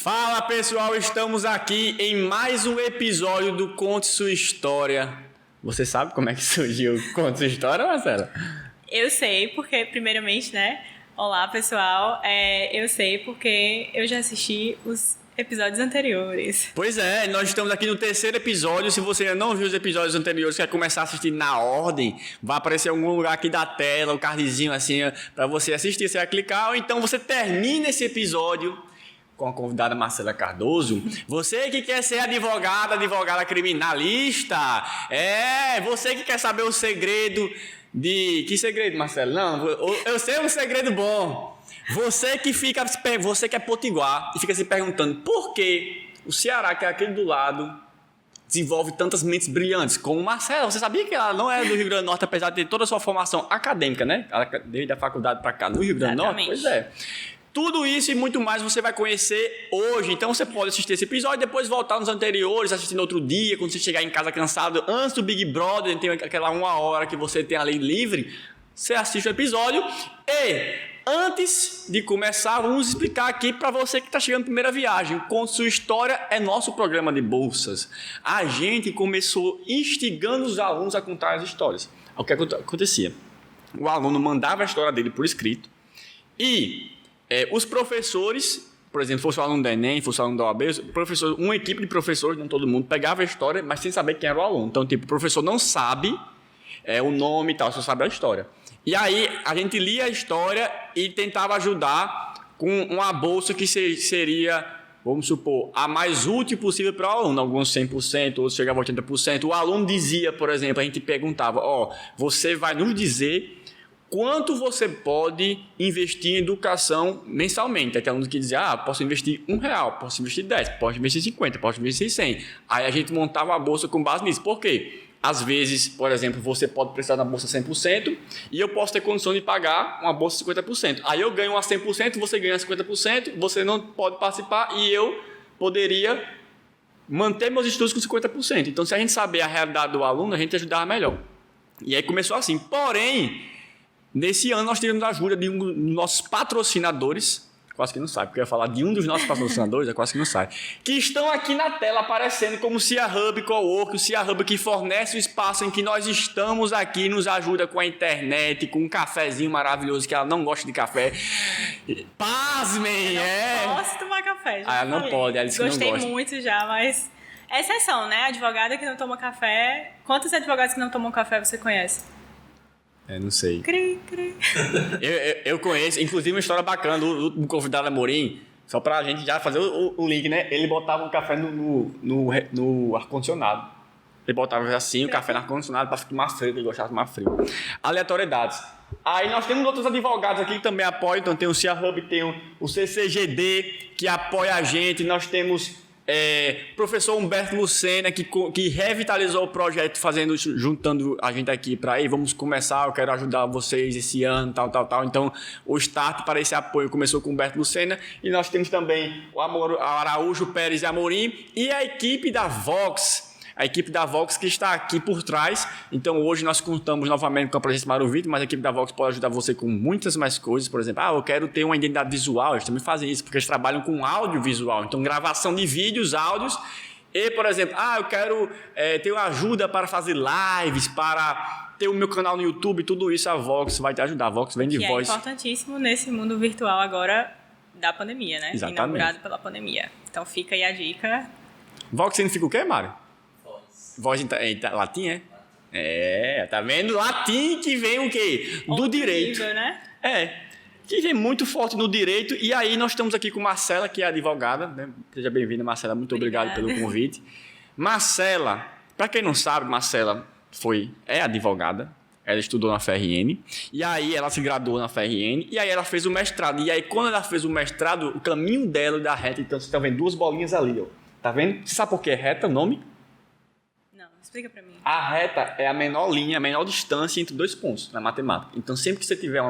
Fala pessoal, estamos aqui em mais um episódio do Conte Sua História. Você sabe como é que surgiu o Conte Sua História, Marcela? Eu sei porque, primeiramente, né? Olá pessoal, eu sei porque eu já assisti os episódios anteriores. Pois é, nós estamos aqui no terceiro episódio. Se você ainda não viu os episódios anteriores, quer começar a assistir na ordem, vai aparecer em algum lugar aqui da tela, o cardzinho assim, para você assistir, você vai clicar, ou então você termina esse episódio com a convidada Marcela Cardoso. Você que quer ser advogada criminalista, você que quer saber o segredo de... Que segredo, Marcelo? Não, eu sei um segredo bom. Você que é potiguar e fica se perguntando por que o Ceará, que é aquele do lado, desenvolve tantas mentes brilhantes como Marcela. Você sabia que ela não é do Rio Grande do Norte, apesar de ter toda a sua formação acadêmica, né? Desde a faculdade para cá, no Rio Grande do Norte? Pois é. Tudo isso e muito mais você vai conhecer hoje. Então você pode assistir esse episódio e depois voltar nos anteriores, assistir no outro dia, quando você chegar em casa cansado, antes do Big Brother, tem aquela 1 hora que você tem ali livre, você assiste o episódio. E antes de começar, vamos explicar aqui para você que está chegando na primeira viagem. Conte Sua História é nosso programa de bolsas. A gente começou instigando os alunos a contar as histórias. O que acontecia? O aluno mandava a história dele por escrito e... os professores, por exemplo, fosse o aluno do Enem, fosse o aluno da OAB, uma equipe de professores, não todo mundo, pegava a história, mas sem saber quem era o aluno. Então, o professor não sabe o nome e tal, só sabe a história. E aí, a gente lia a história e tentava ajudar com uma bolsa que seria, vamos supor, a mais útil possível para o aluno. Alguns 100%, outros chegavam a 80%. O aluno dizia, por exemplo, a gente perguntava, você vai nos dizer quanto você pode investir em educação mensalmente. Aquele aluno que dizia, posso investir R$1, posso investir 10, posso investir 50, posso investir 100. Aí a gente montava a bolsa com base nisso. Por quê? Às vezes, por exemplo, você pode prestar na bolsa 100% e eu posso ter condição de pagar uma bolsa 50%. Aí eu ganho uma 100%, você ganha 50%, você não pode participar e eu poderia manter meus estudos com 50%. Então, se a gente saber a realidade do aluno, a gente ajudava melhor. E aí começou assim. Porém, nesse ano nós tivemos a ajuda de um dos nossos patrocinadores, quase que não sai, porque eu ia falar de um dos nossos patrocinadores, quase que não sai, que estão aqui na tela aparecendo como o Cia Hub Cowork, o Cia Hub que fornece o espaço em que nós estamos aqui, nos ajuda com a internet, com um cafezinho maravilhoso, que ela não gosta de café. Pasmem, Eu não posso tomar café, já ela não pode, ela disse que não gosta. Gostei muito já, mas é exceção, né? Advogada que não toma café. Quantos advogados que não tomam café você conhece? Não sei. Cri. Eu conheço, inclusive, uma história bacana do convidado Amorim, só pra gente já fazer o link, né? Ele botava o café no ar-condicionado. Ele botava assim o café no ar-condicionado pra ficar mais frio, ele gostava de mais frio. Aleatoriedades. Aí nós temos outros advogados aqui que também apoiam, então tem o Cia Hub, tem o CCGD, que apoia a gente, nós temos... professor Humberto Lucena, que revitalizou o projeto, juntando a gente aqui para vamos começar, eu quero ajudar vocês esse ano, tal. Então, o start para esse apoio começou com o Humberto Lucena, e nós temos também o Araújo Pérez e Amorim, e a equipe da Vox, que está aqui por trás. Então, hoje nós contamos novamente com a presença de Mário Vitor, mas a equipe da Vox pode ajudar você com muitas mais coisas. Por exemplo, eu quero ter uma identidade visual. Eles também fazem isso, porque eles trabalham com audiovisual. Então, gravação de vídeos, áudios. E, por exemplo, eu quero ter uma ajuda para fazer lives, para ter o meu canal no YouTube. Tudo isso a Vox vai te ajudar. A Vox vem de voz. É importantíssimo nesse mundo virtual agora da pandemia, né? Exatamente. Inaugurado pela pandemia. Então, fica aí a dica. Vox significa o quê, Mário? Voz em latim, tá vendo? Latim que vem o quê? Do Outro direito. nível, né? Que vem muito forte no direito. E aí nós estamos aqui com Marcela, que é advogada, né? Seja bem-vinda, Marcela. Muito obrigado pelo convite. Marcela, para quem não sabe, Marcela é advogada. Ela estudou na FRN. E aí ela se graduou na FRN. E aí ela fez o mestrado. E aí quando ela fez o mestrado, o caminho dela da reta, então você está vendo 2 bolinhas ali, ó. Tá vendo? Você sabe por que é reta o nome? Explica pra mim. A reta é a menor linha, a menor distância entre 2 pontos na matemática. Então, sempre que você tiver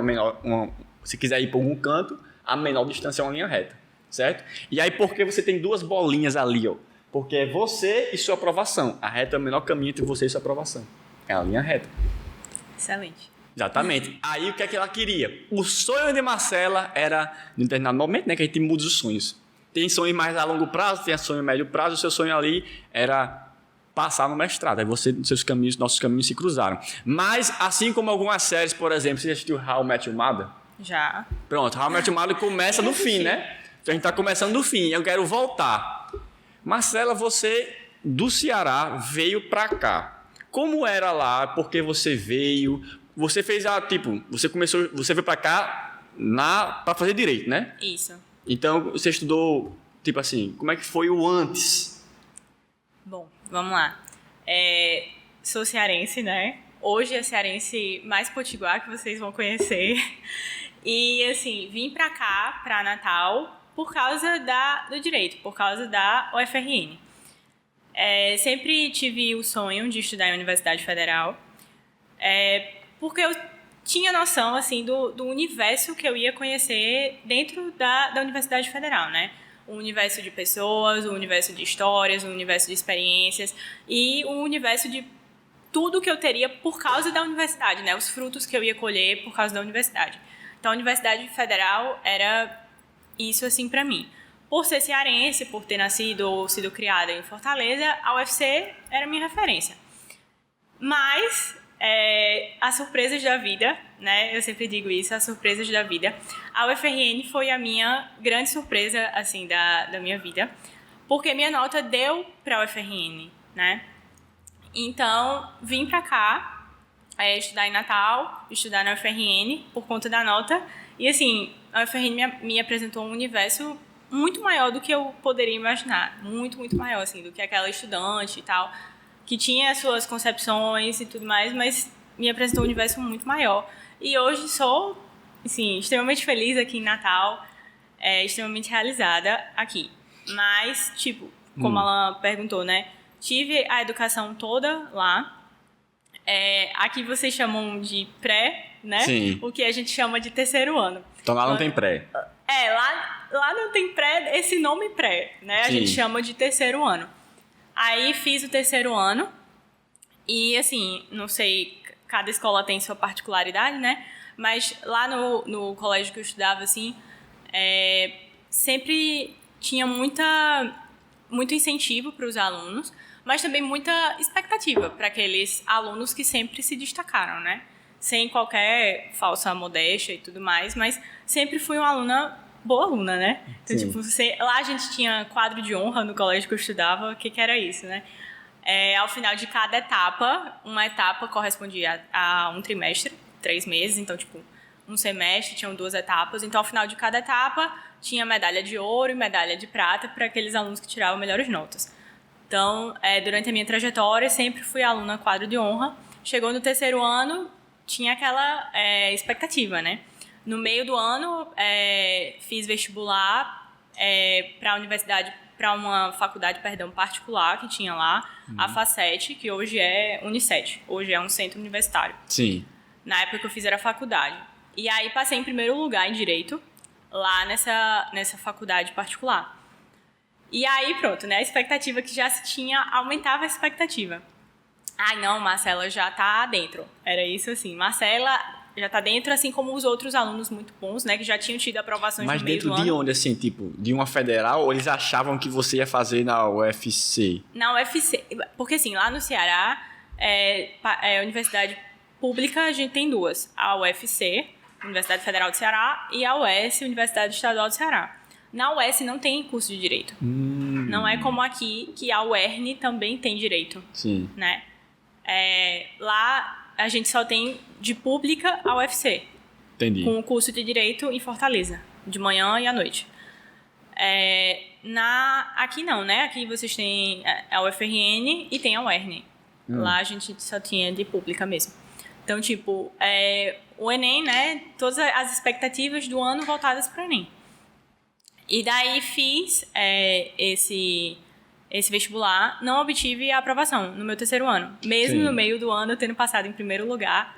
se quiser ir para algum canto, a menor distância é uma linha reta, certo? E aí, por que você tem 2 bolinhas ali, ó? Porque é você e sua aprovação. A reta é o menor caminho entre você e sua aprovação. É a linha reta. Excelente. Exatamente. Aí, o que é que ela queria? O sonho de Marcela era, em determinado momento, né, que a gente muda os sonhos. tem sonhos mais a longo prazo, tem sonho a médio prazo, o seu sonho ali era passar no mestrado. Aí nossos caminhos se cruzaram. Mas, assim como algumas séries, por exemplo, você já assistiu How I Met Your Mother? Já. Pronto, How I Met Your Mother começa no fim, né? Então a gente tá começando do fim, eu quero voltar. Marcela, você do Ceará veio pra cá. Como era lá? Por que você veio? Você fez você veio pra cá pra fazer direito, né? Isso. Então você estudou, tipo assim, como é que foi o antes? Bom, vamos lá. Sou cearense, né? Hoje é cearense mais potiguar que vocês vão conhecer. E, assim, vim pra cá, pra Natal, por causa do direito, por causa da UFRN. Sempre tive o sonho de estudar em Universidade Federal, porque eu tinha noção, assim, do universo que eu ia conhecer dentro da Universidade Federal, né? O universo de pessoas, o universo de histórias, o universo de experiências e o universo de tudo que eu teria por causa da universidade, né? Os frutos que eu ia colher por causa da universidade. Então, a Universidade Federal era isso, assim, para mim. Por ser cearense, por ter nascido ou sido criada em Fortaleza, a UFC era a minha referência. Mas, as surpresas da vida, né? Eu sempre digo isso, as surpresas da vida. A UFRN foi a minha grande surpresa, assim, da minha vida, porque minha nota deu para a UFRN, né? Então, vim para cá, estudar em Natal, estudar na UFRN por conta da nota. E, assim, a UFRN me apresentou um universo muito maior do que eu poderia imaginar. Muito, muito maior, assim, do que aquela estudante e tal, que tinha suas concepções e tudo mais, mas me apresentou um universo muito maior. E hoje sou, assim, extremamente feliz aqui em Natal, extremamente realizada aqui. Mas, tipo, como ela perguntou, né? Tive a educação toda lá. Aqui vocês chamam de pré, né? Sim. O que a gente chama de terceiro ano. Então lá não tem pré. Lá não tem pré, esse nome pré, né? A gente chama de terceiro ano. Aí fiz o terceiro ano e, assim, não sei, cada escola tem sua particularidade, né? Mas lá no colégio que eu estudava, assim, sempre tinha muito incentivo para os alunos, mas também muita expectativa para aqueles alunos que sempre se destacaram, né? Sem qualquer falsa modéstia e tudo mais, mas sempre fui uma boa aluna, né? Então, tipo, lá a gente tinha quadro de honra no colégio que eu estudava, o que era isso, né? Ao final de cada etapa, uma etapa correspondia a um trimestre, 3 meses, então, tipo, um semestre tinham 2 etapas, então, ao final de cada etapa, tinha medalha de ouro e medalha de prata para aqueles alunos que tiravam melhores notas. Então, durante a minha trajetória, sempre fui aluna quadro de honra. Chegou no terceiro ano, tinha aquela expectativa, né? No meio do ano, fiz vestibular para uma faculdade, particular que tinha lá, a FACET, que hoje é Unicet, hoje é um centro universitário. Sim. Na época que eu fiz era faculdade. E aí passei em primeiro lugar em Direito, lá nessa faculdade particular. E aí, pronto, né? A expectativa que já se tinha, aumentava a expectativa. Ai, não, Marcela já tá dentro. Era isso, assim. Marcela já tá dentro, assim como os outros alunos muito bons, né? Que já tinham tido aprovações no meio do ano. Mas dentro de onde, assim? Tipo, de uma federal ou eles achavam que você ia fazer na UFC? Na UFC. Porque, assim, lá no Ceará, universidade pública, a gente tem 2. A UFC, Universidade Federal do Ceará, e a UES, Universidade Estadual do Ceará. Na UES não tem curso de Direito. Não é como aqui, que a UERN também tem Direito. Sim. Né? Lá a gente só tem de pública a UFC. Entendi. Com o curso de Direito em Fortaleza, de manhã e à noite. Aqui não, né? Aqui vocês têm a UFRN e tem a UERN. Lá a gente só tinha de pública mesmo. Então, tipo, o Enem, né? Todas as expectativas do ano voltadas para o Enem. E daí fiz esse vestibular, não obtive a aprovação no meu terceiro ano. Mesmo no meio do ano, eu tendo passado em primeiro lugar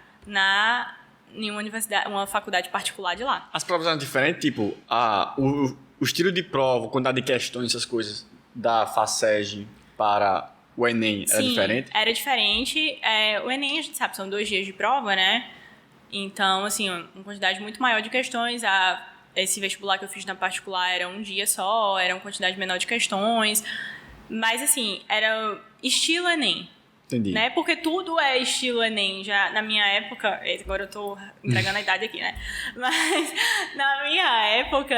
em uma faculdade particular de lá. As provas eram diferentes? Tipo, o estilo de prova, a quantidade de questões, essas coisas, da FACEG para o Enem era diferente? Sim, era diferente. O Enem, a gente sabe, são 2 dias de prova, né? Então, assim, uma quantidade muito maior de questões. esse vestibular que eu fiz na particular era um dia só, era uma quantidade menor de questões, mas assim, era estilo Enem. Entendi. Né? Porque tudo é estilo Enem. Já na minha época, agora eu tô entregando a idade aqui, né? Mas na minha época,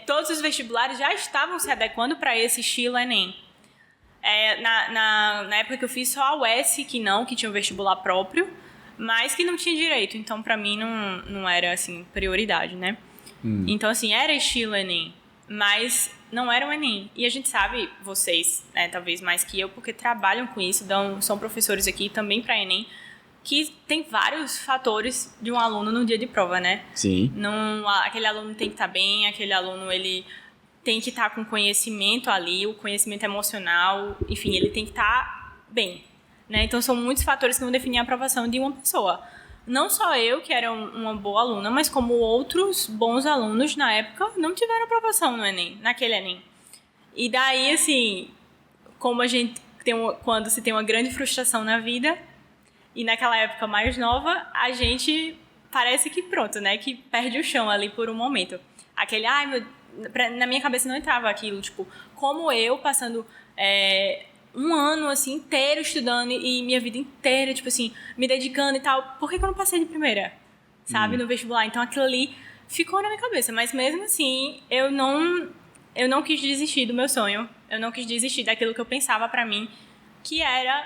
todos os vestibulares já estavam se adequando para esse estilo Enem. Na época que eu fiz, só a UES que tinha um vestibular próprio, mas que não tinha direito. Então, para mim, não era, assim, prioridade, né? Então, assim, era estilo Enem, mas não era o Enem. E a gente sabe, vocês, né, talvez mais que eu, porque trabalham com isso, são professores aqui também para Enem, que tem vários fatores de um aluno no dia de prova, né? Sim. Aquele aluno tem que estar bem, aquele aluno, ele tem que estar com conhecimento ali, o conhecimento emocional, enfim, ele tem que estar bem, né? Então, são muitos fatores que vão definir a aprovação de uma pessoa. Não só eu, que era uma boa aluna, mas como outros bons alunos na época não tiveram aprovação no Enem, naquele Enem. E daí, assim, como a gente quando se tem uma grande frustração na vida, e naquela época mais nova, a gente parece que pronto, né? Que perde o chão ali por um momento. Aquele, na minha cabeça não entrava aquilo, tipo, como eu passando um ano, assim, inteiro estudando e minha vida inteira, tipo assim, me dedicando e tal, por que eu não passei de primeira, sabe, no vestibular? Então, aquilo ali ficou na minha cabeça, mas mesmo assim, eu não quis desistir do meu sonho, eu não quis desistir daquilo que eu pensava pra mim, que era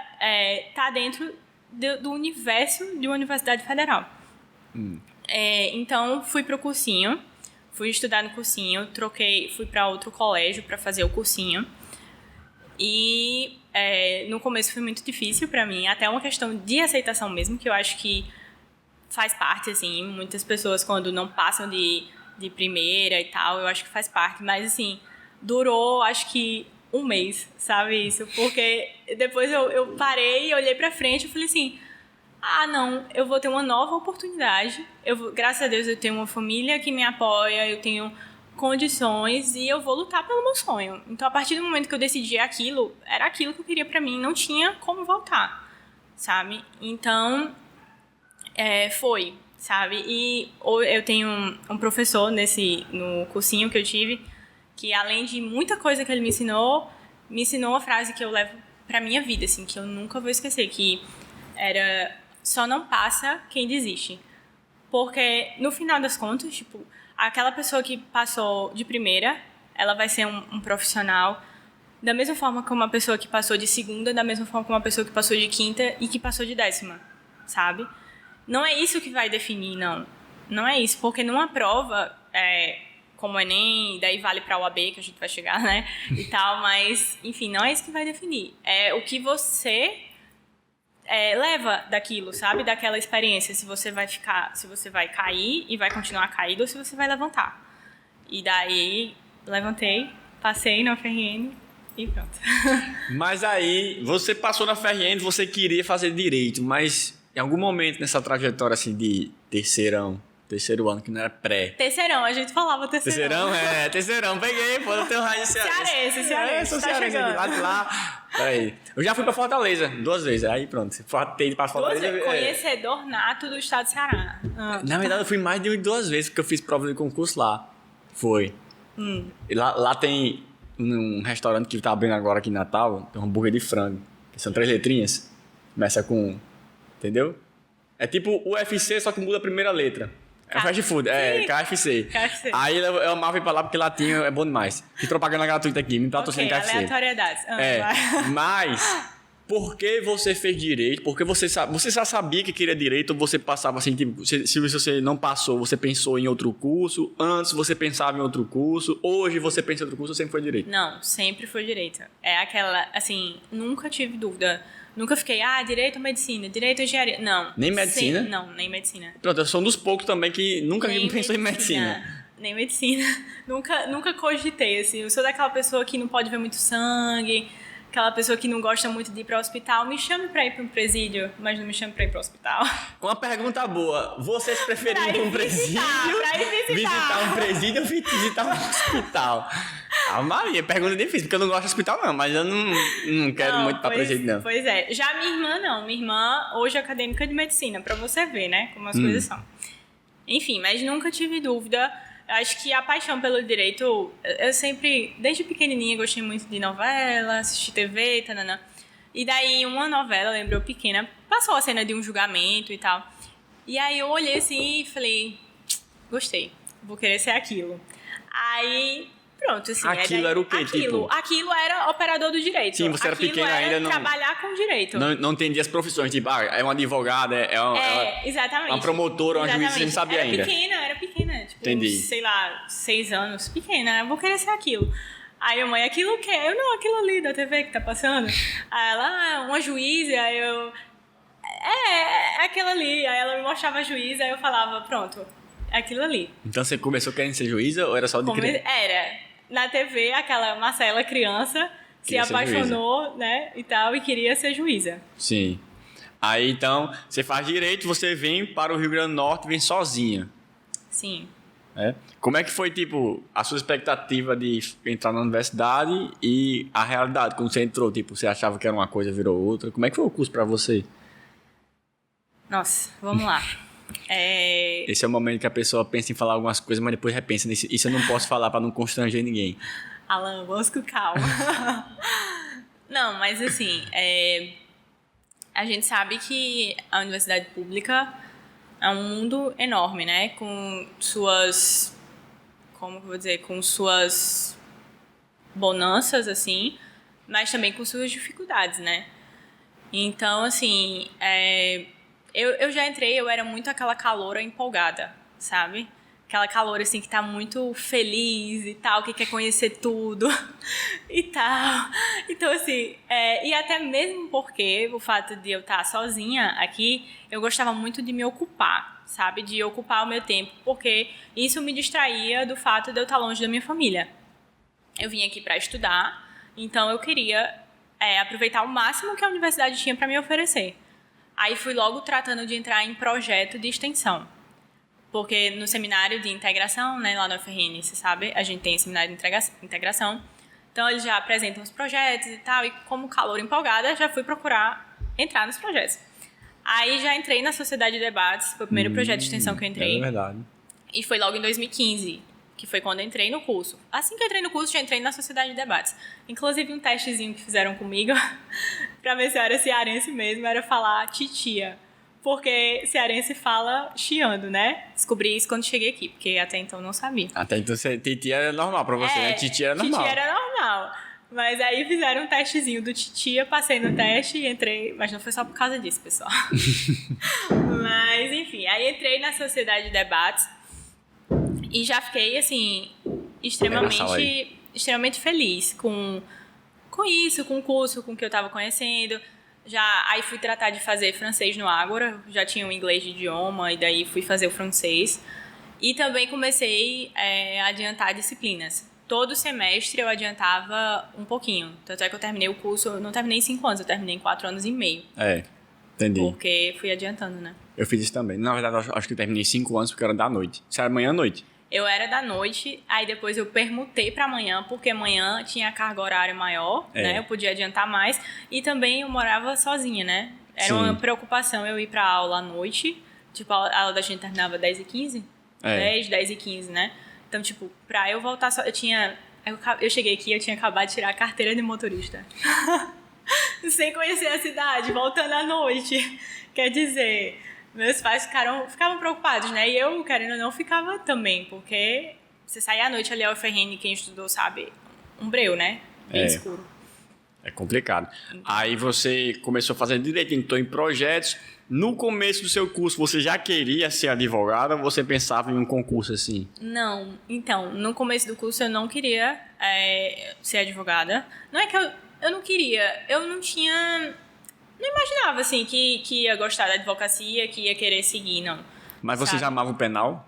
tá dentro do universo de uma universidade federal. Então, fui pro cursinho, fui estudar no cursinho, fui pra outro colégio pra fazer o cursinho. E no começo foi muito difícil pra mim, até uma questão de aceitação mesmo, que eu acho que faz parte, assim, muitas pessoas quando não passam de primeira e tal, eu acho que faz parte, mas assim, durou acho que um mês, sabe isso? Porque depois eu parei e olhei pra frente e falei assim, não, eu vou ter uma nova oportunidade, graças a Deus eu tenho uma família que me apoia, eu tenho condições e eu vou lutar pelo meu sonho. Então, a partir do momento que eu decidi aquilo, era aquilo que eu queria pra mim, não tinha como voltar, sabe? Então, foi, sabe? E eu tenho um professor no cursinho que eu tive, que além de muita coisa que ele me ensinou uma frase que eu levo pra minha vida, assim, que eu nunca vou esquecer, que era: só não passa quem desiste. Porque, no final das contas, tipo, aquela pessoa que passou de primeira, ela vai ser um profissional da mesma forma que uma pessoa que passou de segunda, da mesma forma que uma pessoa que passou de quinta e que passou de 10ª, sabe? Não é isso que vai definir, não. Não é isso, porque numa prova, como o Enem, daí vale para a OAB, que a gente vai chegar, né? E tal, mas, enfim, não é isso que vai definir. É o que você leva daquilo, sabe? Daquela experiência, se você vai cair e vai continuar caído ou se você vai levantar. E daí, levantei, passei na FRN e pronto. Mas aí, você passou na FRN, você queria fazer direito, mas em algum momento nessa trajetória assim de terceiro ano, que não era pré. Terceirão, a gente falava terceirão. Terceirão, peguei, pô, eu tenho raiz de Cearense, sou tá cearense aqui, chegando. lá. Peraí. Eu já fui pra Fortaleza 2 vezes, aí pronto. Ter ido pra Fortaleza. Conhecedor nato do estado do Ceará. Na verdade, eu fui mais de 2 vezes, porque eu fiz prova de concurso lá. Foi. E lá tem um restaurante que tá abrindo agora aqui em Natal, tem um hambúrguer de frango, que são 3 letrinhas. Começa com... Entendeu? É tipo o UFC, só que muda a primeira letra. É fast food, KFC. Aí eu amava ir pra lá porque lá é bom demais. Fiz propaganda gratuita aqui, me patrocina KFC. Aleatoriedades. Mas por que você fez direito? Porque você já sabia que queria direito ou você passava assim, tipo, se você não passou, você pensou em outro curso? Antes você pensava em outro curso? Hoje você pensa em outro curso ou sempre foi direito? Não, sempre foi direito. É aquela, assim, nunca tive dúvida. Nunca fiquei, direito ou medicina, direito ou engenharia. Não. Nem medicina? Não, nem medicina. Pronto, eu sou um dos poucos também que nunca pensou em medicina. Nem medicina. Nunca cogitei, assim. Eu sou daquela pessoa que não pode ver muito sangue, aquela pessoa que não gosta muito de ir para o hospital. Me chame para ir para um presídio, mas não me chame para ir para o hospital. Uma pergunta boa. Vocês preferiam ir para um presídio? Visitar um presídio ou visitar um hospital? Maria, pergunta difícil, porque eu não gosto de hospital não, mas eu não quero muito para presídio não. Pois é. Já minha irmã não. Minha irmã hoje é acadêmica de medicina, para você ver, né, como as coisas são. Enfim, mas nunca tive dúvida. Eu acho que a paixão pelo direito, eu sempre, desde pequenininha, gostei muito de novela, assistir TV, tanana. E daí, uma novela, eu lembro eu pequena, passou a cena de um julgamento e tal. E aí eu olhei assim e falei, gostei, vou querer ser aquilo. Aí, pronto, assim. Aquilo era o quê, tipo? Aquilo era operador do direito. Sim, você era pequena ainda, não... trabalhar com direito. Não entendia as profissões, tipo, é uma advogada, exatamente. Uma promotora, uma juíza, você não sabia ainda. Era pequena, tipo, Entendi. Sei lá, 6 anos, pequena, eu vou querer ser aquilo. Aí a mãe, aquilo o quê? Eu, não, aquilo ali da TV que tá passando. Aí ela, uma juíza, aí eu... É aquilo ali. Aí ela me mostrava a juíza, aí eu falava, pronto, é aquilo ali. Então você começou querendo ser juíza ou era só de criança? Era. Na TV, aquela Marcela criança se apaixonou, né, e tal, e queria ser juíza. Sim. Aí, então, você faz direito, você vem para o Rio Grande do Norte, vem sozinha. Sim. Como é que foi, tipo, a sua expectativa de entrar na universidade e a realidade, quando você entrou? Tipo, você achava que era uma coisa, virou outra. Como é que foi o curso para você? Nossa, vamos lá. Esse é o momento que a pessoa pensa em falar algumas coisas, mas depois repensa nisso. Isso eu não posso falar para não constranger ninguém. Alan, vamos com calma. Não, mas assim, a gente sabe que a universidade pública é um mundo enorme, né? Com suas... Como que eu vou dizer? Com suas bonanças, assim, mas também com suas dificuldades, né? Então, assim, eu já entrei, eu era muito aquela caloura empolgada, sabe? Aquela caloura, assim, que tá muito feliz e tal, que quer conhecer tudo e tal. Então, assim, e até mesmo porque o fato de eu estar sozinha aqui, eu gostava muito de me ocupar, sabe? De ocupar o meu tempo, porque isso me distraía do fato de eu estar longe da minha família. Eu vim aqui para estudar, então eu queria aproveitar o máximo que a universidade tinha para me oferecer. Aí fui logo tratando de entrar em projeto de extensão. Porque no seminário de integração, né, lá no UFRN, você sabe, a gente tem seminário de integração. Então, eles já apresentam os projetos e tal, e como calor empolgada, já fui procurar entrar nos projetos. Aí já entrei na Sociedade de Debates, foi o primeiro projeto de extensão que eu entrei. É verdade. E foi logo em 2015, que foi quando eu entrei no curso. Assim que eu entrei no curso, já entrei na Sociedade de Debates. Inclusive, um testezinho que fizeram comigo, pra ver se eu era cearense mesmo, era falar titia. Porque cearense fala chiando, né? Descobri isso quando cheguei aqui, porque até então eu não sabia. Até então, titia era normal pra você, né? Titia era normal. Titia era normal. Mas aí fizeram um testezinho do titia, passei no teste e entrei... Mas não foi só por causa disso, pessoal. Mas, enfim. Aí entrei na Sociedade de Debates e já fiquei, assim, extremamente feliz com isso, com o curso, com o que eu tava conhecendo. Aí fui tratar de fazer francês no Ágora, já tinha um inglês de idioma, e daí fui fazer o francês. E também comecei a adiantar disciplinas. Todo semestre eu adiantava um pouquinho. Tanto é que eu terminei o curso, eu não terminei em 5 anos, eu terminei em 4 anos e meio. Entendi. Porque fui adiantando, né? Eu fiz isso também. Na verdade, acho que eu terminei 5 anos porque era da noite. Isso era manhã à noite. Eu era da noite, aí depois eu permutei para amanhã, porque amanhã tinha carga horária maior, né? Eu podia adiantar mais. E também eu morava sozinha, né? Era uma preocupação eu ir pra aula à noite. Tipo, a aula da gente terminava 10h15. 10h15, né? Então, tipo, pra eu voltar só... Eu cheguei aqui, eu tinha acabado de tirar a carteira de motorista. Sem conhecer a cidade, voltando à noite. Quer dizer... Meus pais ficavam preocupados, né? E eu, querendo ou não, ficava também, porque você sai à noite ali ao UFRN, quem estudou sabe, um breu, né? Bem escuro. É complicado. Então, aí você começou fazendo direito, entrou em projetos. No começo do seu curso, você já queria ser advogada ou você pensava em um concurso assim? Não. Então, no começo do curso eu não queria ser advogada. Não é que eu não queria, eu não tinha... Não imaginava, assim, que ia gostar da advocacia, que ia querer seguir, não. Mas você já amava o penal?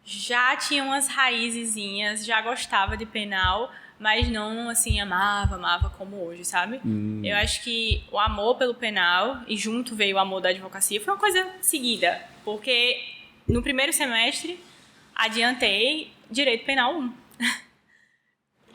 Já tinha umas raizezinhas, já gostava de penal, mas não, assim, amava como hoje, sabe? Eu acho que o amor pelo penal, e junto veio o amor da advocacia, foi uma coisa seguida. Porque no primeiro semestre, adiantei Direito Penal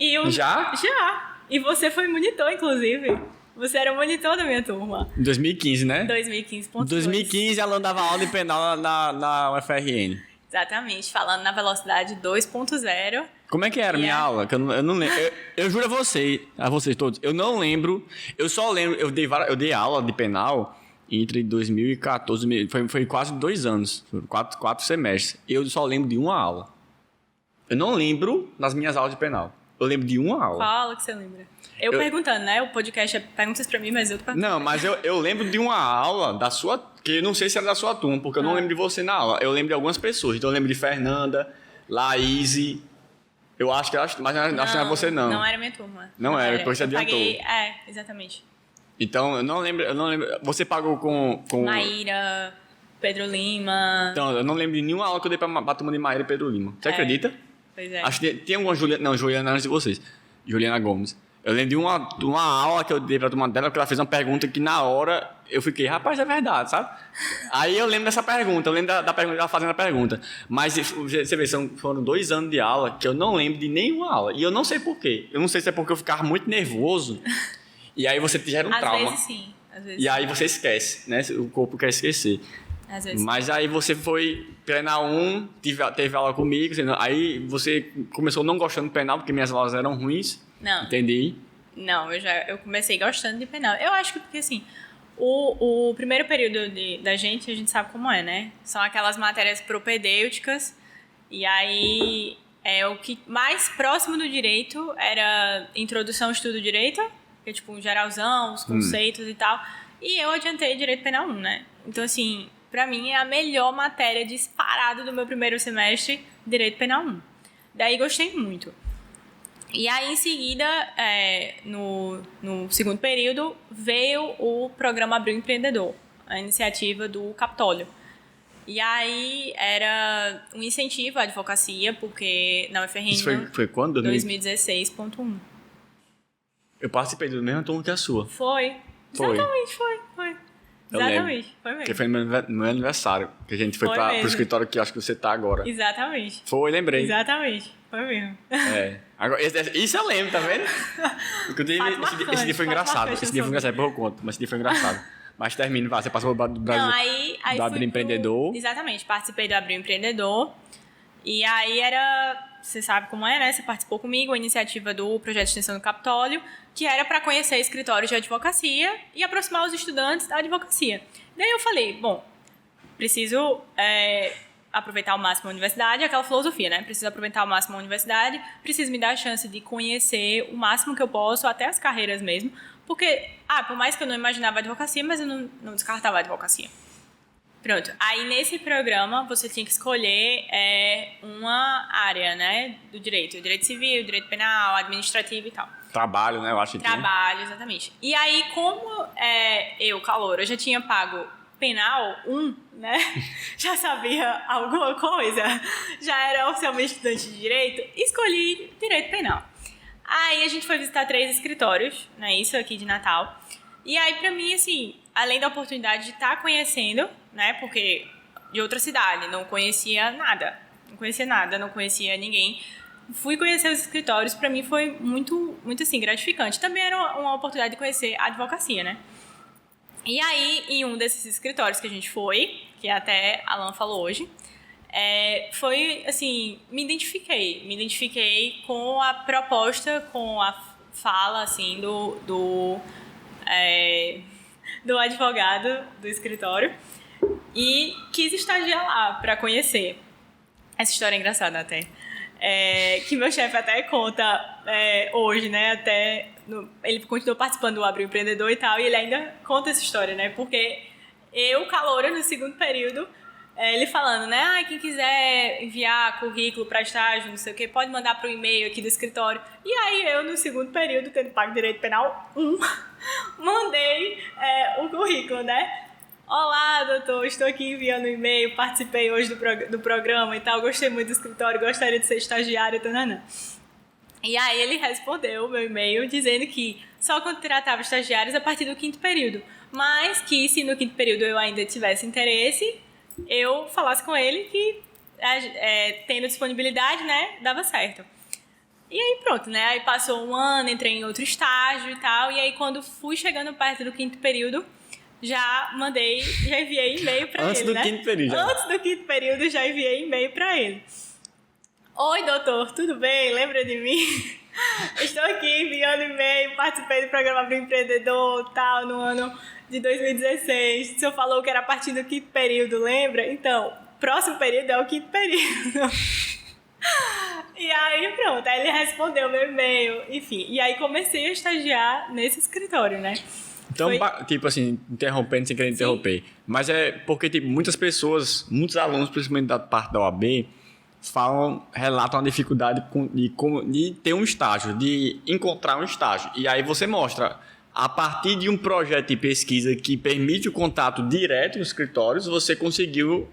1. Já? Já. E você foi monitor, inclusive. Você era o monitor da minha turma. Em 2015, né? 2015.2. Em 2015, ela dava aula de penal na UFRN. Exatamente, falando na velocidade 2.0. Como é que era a minha aula? Que eu não lembro. Eu juro a vocês todos, eu não lembro. Eu só lembro, eu dei aula de penal entre 2014, foi quase 2 anos, foram quatro semestres. Eu só lembro de uma aula. Eu não lembro das minhas aulas de penal. Eu lembro de uma aula. Qual aula que você lembra? Eu perguntando, né? O podcast é perguntas pra mim, mas eu tô perguntando. Não, mas eu lembro de uma aula da sua... Que eu não sei se era da sua turma, porque eu não lembro de você na aula. Eu lembro de algumas pessoas. Então eu lembro de Fernanda, Laís... Eu acho que... Mas acho que não era você, não. Não era minha turma. Não era, depois você adiantou. Exatamente. Então, eu não lembro... Você pagou com... Maíra, Pedro Lima... Então, eu não lembro de nenhuma aula que eu dei pra turma de Maíra e Pedro Lima. Você acredita? Pois é. Acho que tem alguma Juliana... Não, Juliana antes de vocês. Juliana Gomes. Eu lembro de uma aula que eu dei pra turma dela, que ela fez uma pergunta que na hora eu fiquei, rapaz, é verdade, sabe? Aí eu lembro dessa pergunta, eu lembro da pergunta, ela fazendo a pergunta. Mas você vê, foram 2 anos de aula que eu não lembro de nenhuma aula. E eu não sei por quê. Eu não sei se é porque eu ficava muito nervoso. E aí você gera um trauma. Às vezes sim. E aí você esquece, né? O corpo quer esquecer. Às vezes. Mas aí você foi penal 1, teve aula comigo, aí você começou não gostando do penal, porque minhas aulas eram ruins. Não. Entendi. Não, eu comecei gostando de penal. Eu acho que porque, assim, o primeiro período da gente, a gente sabe como é, né? São aquelas matérias propedêuticas, e aí o que mais próximo do direito era introdução ao estudo do direito, que é tipo um geralzão, os conceitos e tal. E eu adiantei direito penal 1, né? Então, assim, pra mim é a melhor matéria disparada do meu primeiro semestre, direito penal 1. Daí gostei muito. E aí, em seguida, no segundo período, veio o programa Abril Empreendedor, a iniciativa do Capitólio. E aí, era um incentivo à advocacia, porque na UFRN... Isso foi quando? 2016.1. Eu participei do mesmo turno que a sua. Foi. Exatamente, foi. Exatamente, foi mesmo. Porque foi no meu aniversário, que a gente foi pro escritório que acho que você tá agora. Exatamente. Foi, lembrei. Exatamente, foi mesmo. Agora, isso eu lembro, tá vendo? Esse dia foi engraçado. Esse dia foi engraçado, depois eu conto, mas esse dia foi engraçado. Mas termina, você passou do Brasil, aí do Abril Empreendedor. Exatamente, participei do Abril Empreendedor. E aí você sabe como é, né? Você participou comigo, a iniciativa do projeto de extensão do Capitólio, que era para conhecer escritórios de advocacia e aproximar os estudantes da advocacia. Daí eu falei, bom, preciso aproveitar ao máximo a universidade, aquela filosofia, né? Preciso aproveitar ao máximo a universidade, preciso me dar a chance de conhecer o máximo que eu posso, até as carreiras mesmo, porque, por mais que eu não imaginava a advocacia, mas eu não descartava a advocacia. Pronto. Aí, nesse programa, você tinha que escolher uma área, né, do direito. Direito civil, direito penal, administrativo e tal. Trabalho, né, eu acho que Trabalho, exatamente. E aí, como eu, caloura, já tinha pago penal 1, né, já sabia alguma coisa, já era oficialmente estudante de direito, escolhi direito penal. Aí, a gente foi visitar 3 escritórios, né, isso aqui de Natal. E aí, pra mim, assim, além da oportunidade de estar conhecendo, né, porque de outra cidade, não conhecia nada, não conhecia ninguém. Fui conhecer os escritórios, pra mim foi muito, muito assim, gratificante. Também era uma oportunidade de conhecer a advocacia, né. E aí, em um desses escritórios que a gente foi, que até a Alan falou hoje, foi, assim, me identifiquei com a proposta, com a fala, assim, do advogado do escritório e quis estagiar lá para conhecer. Essa história é engraçada até. Que meu chefe até conta hoje, né? Ele continuou participando do Abril Empreendedor e tal, e ele ainda conta essa história, né? Porque eu, caloura, no segundo período, ele falando, né? Quem quiser enviar currículo para estágio, não sei o quê, pode mandar para o e-mail aqui do escritório. E aí eu, no segundo período, tendo pago direito penal 1, mandei o currículo, né? Olá, doutor, estou aqui enviando um e-mail, participei hoje do programa e tal, gostei muito do escritório, gostaria de ser estagiária, tanana. E aí ele respondeu o meu e-mail dizendo que só contratava estagiários a partir do 5º período, mas que se no 5º período eu ainda tivesse interesse, eu falasse com ele que, tendo disponibilidade, né, dava certo. E aí pronto, né, aí passou um ano, entrei em outro estágio e tal, e aí quando fui chegando perto do 5º período, já enviei e-mail para ele, Antes do quinto período. Já. Antes do quinto período, já enviei e-mail para ele. Oi, doutor, tudo bem? Lembra de mim? Estou aqui enviando e-mail, participei do programa Abril Empreendedor, tal, no ano de 2016. O senhor falou que era a partir do quinto período, lembra? Então, próximo período é o quinto período. E aí, pronto, aí ele respondeu meu e-mail, enfim. E aí comecei a estagiar nesse escritório, né? Então, tipo assim, interrompendo sem querer interromper. Mas é porque, tipo, muitas pessoas, muitos alunos, principalmente da parte da OAB, relatam a dificuldade de ter um estágio, de encontrar um estágio. E aí você mostra, a partir de um projeto de pesquisa que permite o contato direto nos escritórios, você conseguiu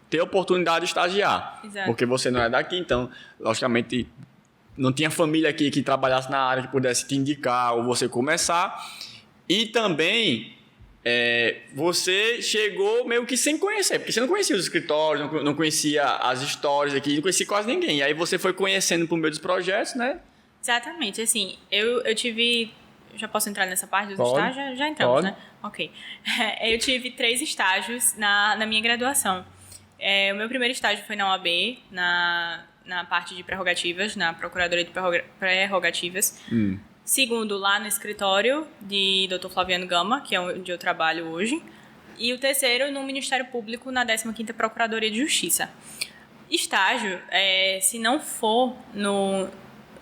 ter a oportunidade de estagiar. Exato. Porque você não é daqui, então, logicamente, não tinha família aqui que trabalhasse na área, que pudesse te indicar ou você começar. E também... você chegou meio que sem conhecer, porque você não conhecia os escritórios, não conhecia as histórias aqui, não conhecia quase ninguém. E aí você foi conhecendo por meio dos projetos, né? Exatamente, assim, eu tive... Já posso entrar nessa parte dos Pode. estágios? Já entramos, Pode. né? Ok. Eu tive 3 estágios na minha graduação. O meu primeiro estágio foi na OAB, na parte de prerrogativas, na Procuradoria de Prerrogativas. Segundo, lá no escritório de Dr. Flaviano Gama, que é onde eu trabalho hoje. E o terceiro, no Ministério Público, na 15ª Procuradoria de Justiça. Estágio, se não for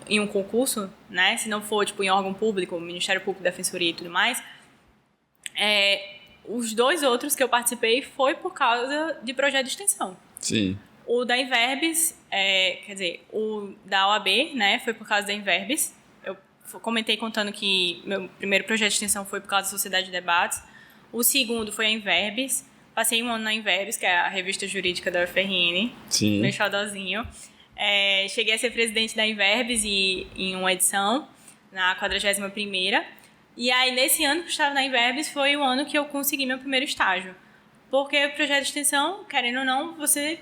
em um concurso, né? Se não for tipo, em órgão público, Ministério Público, Defensoria e tudo mais, os 2 outros que eu participei foi por causa de projeto de extensão. Sim. O da Inverbis, quer dizer, o da OAB, né? Foi por causa da Inverbis. Comentei contando que meu primeiro projeto de extensão foi por causa da Sociedade de Debates. O segundo foi a Inverbis. Passei um ano na Inverbis, que é a revista jurídica da UFRN. Sim. Meu xodózinho. Cheguei a ser presidente da Inverbis em uma edição, na 41ª. E aí, nesse ano que eu estava na Inverbis, foi o ano que eu consegui meu primeiro estágio. Porque o projeto de extensão, querendo ou não, você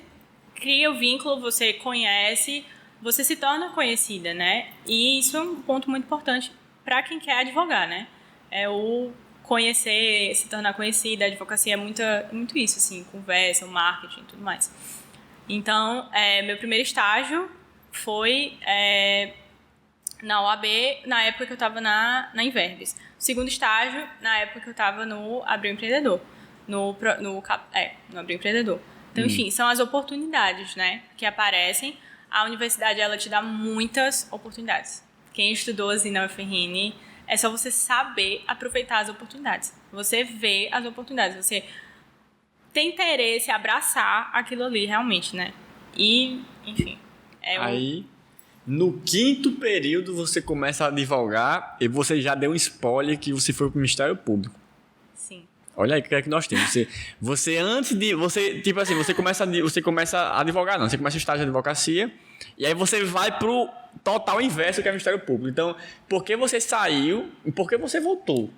cria o vínculo, você conhece... Você se torna conhecida, né? E isso é um ponto muito importante para quem quer advogar, né? O conhecer, se tornar conhecida. A advocacia é muito isso, assim, conversa, o marketing e tudo mais. Então, meu primeiro estágio foi na OAB, na época que eu estava na Inverbis. O segundo estágio, na época que eu estava no Abril Empreendedor. No Abril Empreendedor. Então, enfim, são as oportunidades, né? Que aparecem. A universidade, ela te dá muitas oportunidades. Quem estudou assim na UFRN, é só você saber aproveitar as oportunidades. Você vê as oportunidades, você tem interesse em abraçar aquilo ali realmente, né? E, enfim. Aí, no 5º período, você começa a advogar e você já deu um spoiler que você foi pro Ministério Público. Sim. Olha aí o que é que nós temos. Você antes de... Tipo assim, você começa a advogar, não. Você começa o estágio de advocacia e aí você vai pro total inverso que é o Ministério Público. Então, por que você saiu e por que você voltou?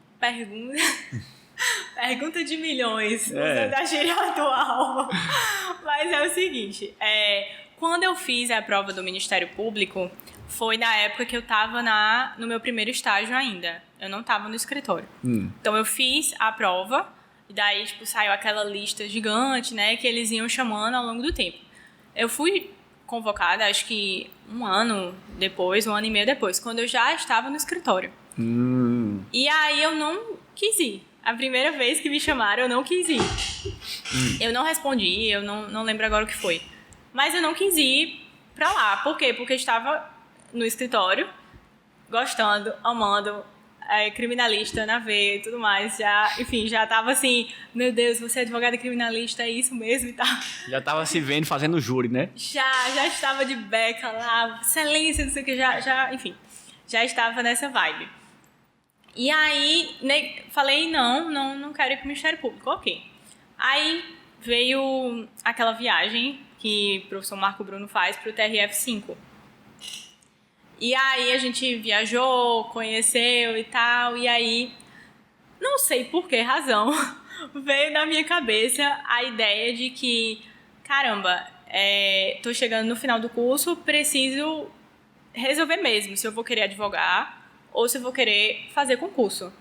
Pergunta de milhões, usando a gíria atual. Mas é o seguinte, quando eu fiz a prova do Ministério Público, foi na época que eu estava no meu primeiro estágio ainda. Eu não estava no escritório. Então, eu fiz a prova e daí, tipo, saiu aquela lista gigante, né, que eles iam chamando ao longo do tempo. Eu fui convocada, acho que um ano e meio depois, quando eu já estava no escritório. E aí, eu não quis ir. A primeira vez que me chamaram, eu não quis ir. Eu não respondi, eu não lembro agora o que foi. Mas eu não quis ir pra lá. Por quê? Porque eu estava no escritório, gostando, amando, criminalista na veia e tudo mais. Já tava assim, meu Deus, você é advogada criminalista, é isso mesmo e tal. Já tava se vendo fazendo júri, né? Já estava de beca lá, excelência, não sei o que, enfim, já estava nessa vibe. E aí, falei, não quero ir pro Ministério Público, ok. Aí veio aquela viagem que o professor Marco Bruno faz pro TRF5. E aí a gente viajou, conheceu e tal, e aí, não sei por que razão, veio na minha cabeça a ideia de que, caramba, tô chegando no final do curso, preciso resolver mesmo se eu vou querer advogar ou se eu vou querer fazer concurso.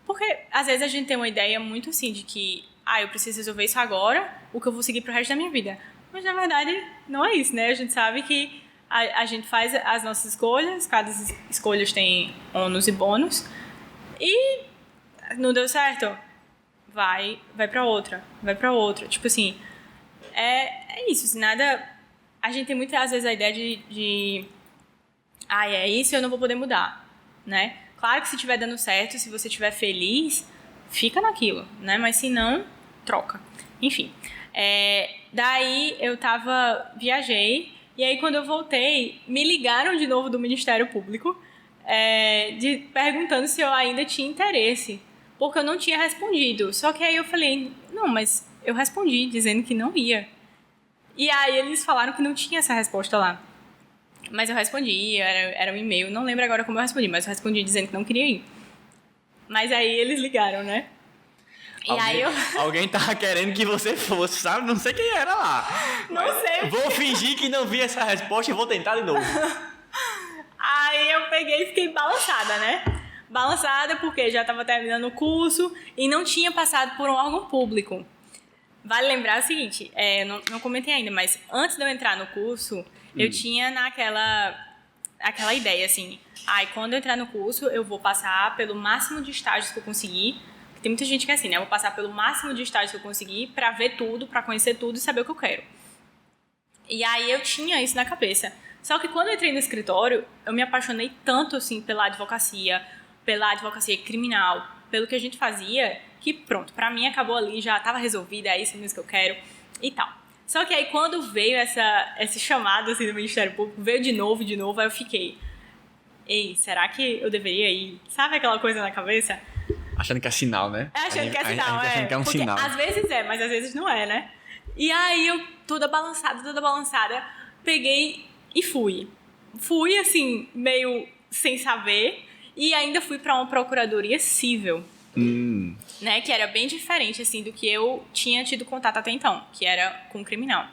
Porque às vezes a gente tem uma ideia muito assim de que, eu preciso resolver isso agora, o que eu vou seguir pro resto da minha vida. Mas na verdade não é isso, né? A gente sabe que a gente faz as nossas escolhas, cada escolha tem ônus e bônus, e não deu certo, vai pra outra. Tipo assim, é isso, assim, nada... A gente tem muitas vezes a ideia é isso, eu não vou poder mudar, né? Claro que se estiver dando certo, se você estiver feliz, fica naquilo, né? Mas se não, troca. Enfim, daí eu viajei, e aí quando eu voltei, me ligaram de novo do Ministério Público, perguntando se eu ainda tinha interesse, porque eu não tinha respondido. Só que aí eu falei, não, mas eu respondi dizendo que não ia. E aí eles falaram que não tinha essa resposta lá. Mas eu respondi, era um e-mail, não lembro agora como eu respondi, mas eu respondi dizendo que não queria ir. Mas aí eles ligaram, né? Alguém tava querendo que você fosse, sabe? Não sei quem era lá. Não sei. Vou fingir que não vi essa resposta e vou tentar de novo. Aí eu peguei e fiquei balançada, né? Balançada porque já estava terminando o curso e não tinha passado por um órgão público. Vale lembrar o seguinte, não comentei ainda, mas antes de eu entrar no curso, eu tinha aquela ideia, assim, quando eu entrar no curso, eu vou passar pelo máximo de estágios que eu conseguir. Tem muita gente que é assim, né? Eu vou passar pelo máximo de estágios que eu conseguir pra ver tudo, pra conhecer tudo e saber o que eu quero. E aí eu tinha isso na cabeça. Só que quando eu entrei no escritório, eu me apaixonei tanto, assim, pela advocacia criminal, pelo que a gente fazia, que pronto, pra mim acabou ali, já tava resolvida, é isso mesmo que eu quero e tal. Só que aí quando veio esse chamado, assim, do Ministério Público, veio de novo, aí eu fiquei, será que eu deveria ir? Sabe aquela coisa na cabeça? Achando que é sinal, né? Achando que é sinal, achando que é um porque sinal. Às vezes mas às vezes não é, né? E aí eu, toda balançada, peguei e fui. Fui, assim, meio sem saber, e ainda fui pra uma procuradoria civil. Né? Que era bem diferente, assim, do que eu tinha tido contato até então, que era com criminal.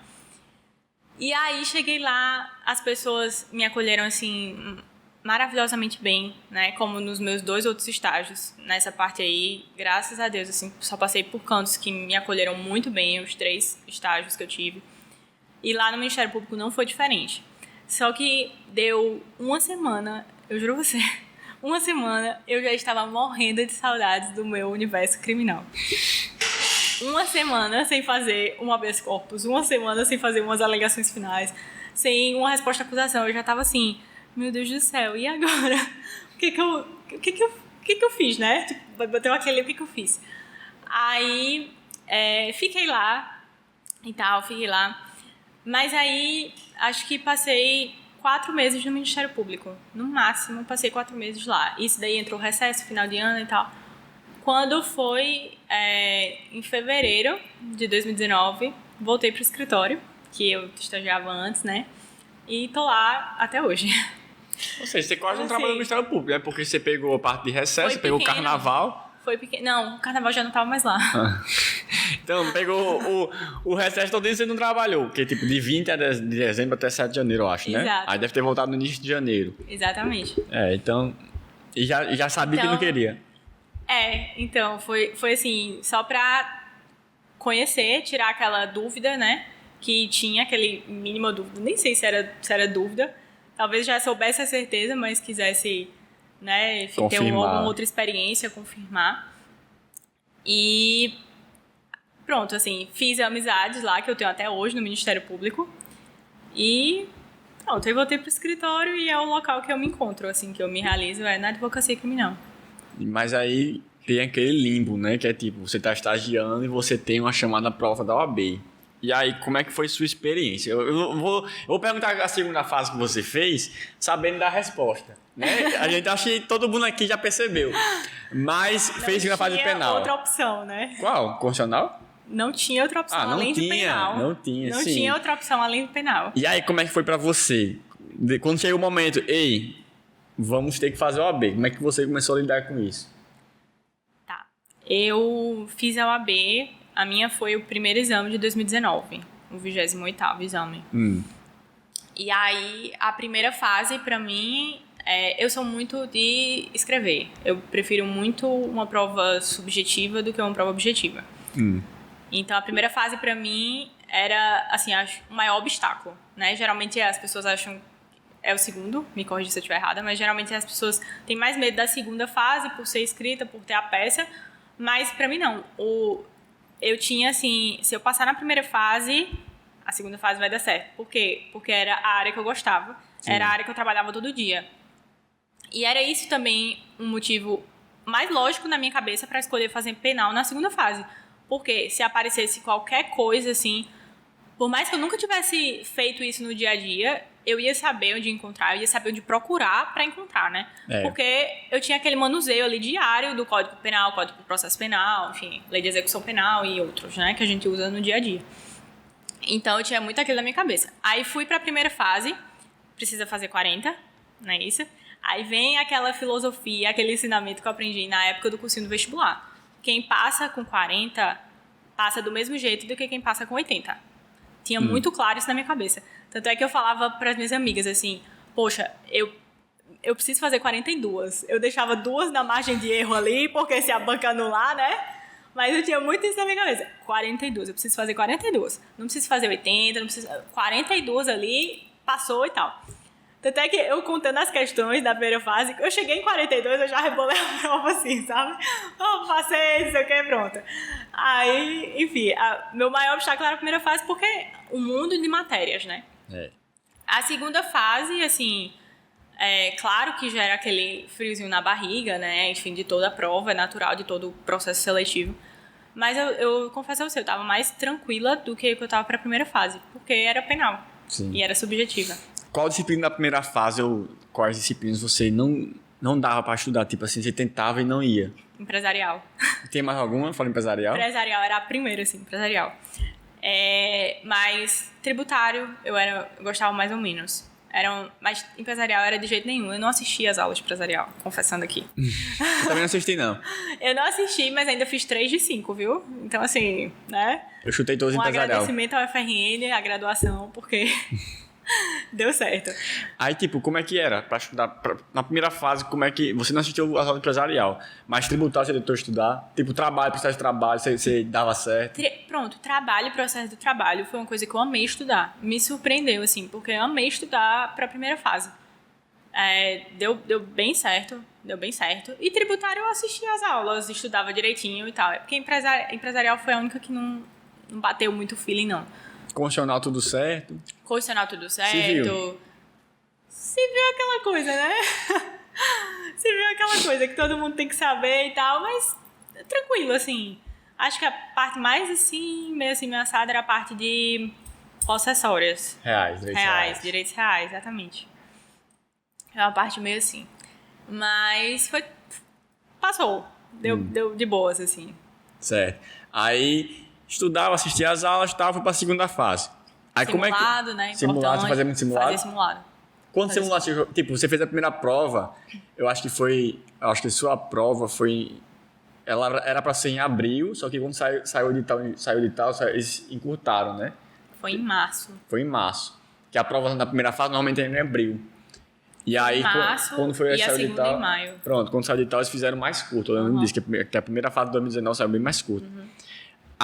E aí cheguei lá, as pessoas me acolheram, assim, maravilhosamente bem, né? Como nos meus 2 outros estágios. Nessa parte aí, graças a Deus, assim, só passei por cantos que me acolheram muito bem, os 3 estágios que eu tive. E lá no Ministério Público não foi diferente. Só que deu uma semana, eu juro a você, uma semana eu já estava morrendo de saudades do meu universo criminal. Uma semana sem fazer um habeas corpus, uma semana sem fazer umas alegações finais, sem uma resposta à acusação. Eu já estava assim, meu Deus do céu, e agora? O que eu fiz, né? Tipo, bateu aquele, o que eu fiz? Aí, fiquei lá e tal, Mas aí, acho que passei 4 meses no Ministério Público. No máximo, passei 4 meses lá. Isso daí entrou recesso, final de ano e tal. Quando foi em fevereiro de 2019, voltei pro escritório, que eu estagiava antes, né? E tô lá até hoje. Ou seja, você quase não trabalhou no Ministério Público, né? Porque você pegou a parte de recesso, pegou o carnaval. Foi pequeno. Não, o carnaval já não tava mais lá. Então, pegou o recesso todo dia você não trabalhou. Porque, tipo, de 20 de dezembro até 7 de janeiro, eu acho, né? Exato. Aí deve ter voltado no início de janeiro. Exatamente. Então... E já sabia que não queria. Então, foi assim, só pra conhecer, tirar aquela dúvida, né? Que tinha aquele mínima dúvida. Nem sei se era dúvida. Talvez já soubesse a certeza, mas quisesse... né, ter alguma outra experiência, confirmar. E pronto, assim, fiz amizades lá, que eu tenho até hoje no Ministério Público. E pronto, aí voltei pro escritório e é o local que eu me encontro, assim, que eu me realizo, na advocacia criminal. Mas aí tem aquele limbo, né, que é tipo, você tá estagiando e você tem uma chamada prova da OAB. E aí, como é que foi sua experiência? Eu vou perguntar a segunda fase que você fez, sabendo da resposta. Né? A gente acha que todo mundo aqui já percebeu. Mas fez segunda fase penal. Não tinha outra opção, né? Qual? Constitucional? Não tinha outra opção além do penal. Não tinha, Não tinha outra opção além do penal. E aí, como é que foi pra você? Quando chegou o momento, vamos ter que fazer a OAB. Como é que você começou a lidar com isso? Tá. Eu fiz a OAB, a minha foi o primeiro exame de 2019. O 28º exame. E aí, a primeira fase, pra mim, Eu sou muito de escrever. Eu prefiro muito uma prova subjetiva do que uma prova objetiva. Então, a primeira fase, pra mim, era, assim, acho, o maior obstáculo, né? Geralmente, as pessoas acham... É o segundo, me corrija se eu estiver errada, mas geralmente as pessoas têm mais medo da segunda fase, por ser escrita, por ter a peça. Mas, pra mim, não. Eu tinha, assim... Se eu passar na primeira fase, a segunda fase vai dar certo. Por quê? Porque era a área que eu gostava. Sim. Era a área que eu trabalhava todo dia. E era isso também um motivo mais lógico na minha cabeça para escolher fazer penal na segunda fase. Porque se aparecesse qualquer coisa, assim, por mais que eu nunca tivesse feito isso no dia a dia, eu ia saber onde encontrar, eu ia saber onde procurar para encontrar, né? Porque eu tinha aquele manuseio ali diário do Código Penal, Código de Processo Penal, enfim, Lei de Execução Penal e outros, né? Que a gente usa no dia a dia. Então, eu tinha muito aquilo na minha cabeça. Aí, fui para a primeira fase, precisa fazer 40, não é isso? Aí vem aquela filosofia, aquele ensinamento que eu aprendi na época do cursinho do vestibular. Quem passa com 40, passa do mesmo jeito do que quem passa com 80. Tinha muito claro isso na minha cabeça. Tanto é que eu falava para as minhas amigas assim, poxa, eu preciso fazer 42. Eu deixava 2 na margem de erro ali, porque se a banca anular, né? Mas eu tinha muito isso na minha cabeça. 42, eu preciso fazer 42. Não preciso fazer 80, não preciso... 42 ali, passou e tal. Tanto é que eu contando as questões da primeira fase, eu cheguei em 42, eu já rebolei a prova assim, sabe? Passei, não sei o que, pronto. Aí, enfim, meu maior obstáculo era a primeira fase porque o mundo de matérias, né? A segunda fase, assim, claro que gera aquele friozinho na barriga, né? Enfim, de toda a prova, é natural de todo o processo seletivo. Mas eu confesso a você, eu tava mais tranquila do que eu tava pra primeira fase, porque era penal. Sim. E era subjetiva. Qual disciplina da primeira fase ou quais disciplinas você não dava para estudar? Tipo assim, você tentava e não ia? Empresarial. Tem mais alguma? Fala empresarial? Empresarial era a primeira, assim, empresarial. Mas tributário eu gostava mais ou menos. Mas empresarial era de jeito nenhum. Eu não assisti às aulas de empresarial, confessando aqui. Eu também não assisti, não. Eu não assisti, mas ainda fiz 3 de 5, viu? Então, assim, né? Eu chutei todos em empresarial. Agradecimento ao FRN, a graduação, porque... Deu certo. Aí, tipo, como é que era para estudar? Na primeira fase, como é que... Você não assistiu a aula empresarial, mas tributário você tentou estudar? Tipo, trabalho, processo de trabalho, você dava certo? Pronto, trabalho e processo de trabalho foi uma coisa que eu amei estudar. Me surpreendeu, assim, porque eu amei estudar para a primeira fase. Deu bem certo, deu bem certo. E tributário eu assistia às aulas, estudava direitinho e tal. Porque empresarial foi a única que não bateu muito feeling, não. Constitucional tudo certo? Constitucional tudo certo. Civil é aquela coisa, né? Civil é aquela coisa que todo mundo tem que saber e tal, mas tranquilo, assim. Acho que a parte mais, assim, meio assim, ameaçada era a parte de possessórias. Direitos reais, exatamente. É uma parte meio assim. Mas passou. Deu de boas, assim. Certo. Aí... Estudava, assistia às aulas, fui para a segunda fase. Aí, simulado, como é que... né? Simulado, você fazia muito simulado? Fazia simulado. Quantos simulados? Tipo, você fez a primeira prova, eu acho que a sua prova foi... Ela era para ser em abril, só que quando saiu de tal, eles encurtaram, né? Foi em março. Foi em março. Que a prova da primeira fase normalmente é em abril. E aí, em março, quando foi e a segunda em maio. Pronto, quando saiu de tal, eles fizeram mais curto. Eu lembro disso, que a primeira fase de 2019 saiu bem mais curto.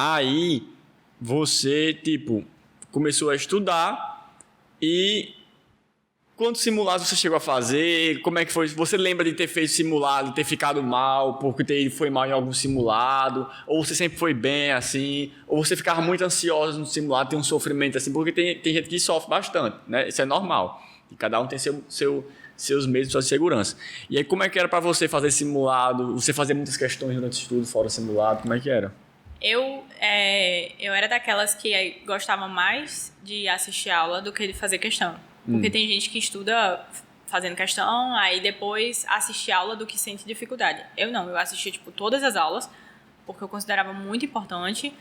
Aí, você, tipo, começou a estudar e quantos simulados você chegou a fazer? Como é que foi? Você lembra de ter feito simulado, ter ficado mal, porque foi mal em algum simulado? Ou você sempre foi bem, assim? Ou você ficava muito ansiosa no simulado, tem um sofrimento, assim? Porque tem gente que sofre bastante, né? Isso é normal. E cada um tem seus meios, suas segurança. E aí, como é que era para você fazer simulado? Você fazia muitas questões durante o estudo, fora simulado? Como é que era? Eu era daquelas que gostava mais de assistir aula do que de fazer questão. Porque tem gente que estuda fazendo questão, aí depois assiste aula do que sente dificuldade. Eu não, eu assisti tipo, todas as aulas, porque eu considerava muito importante.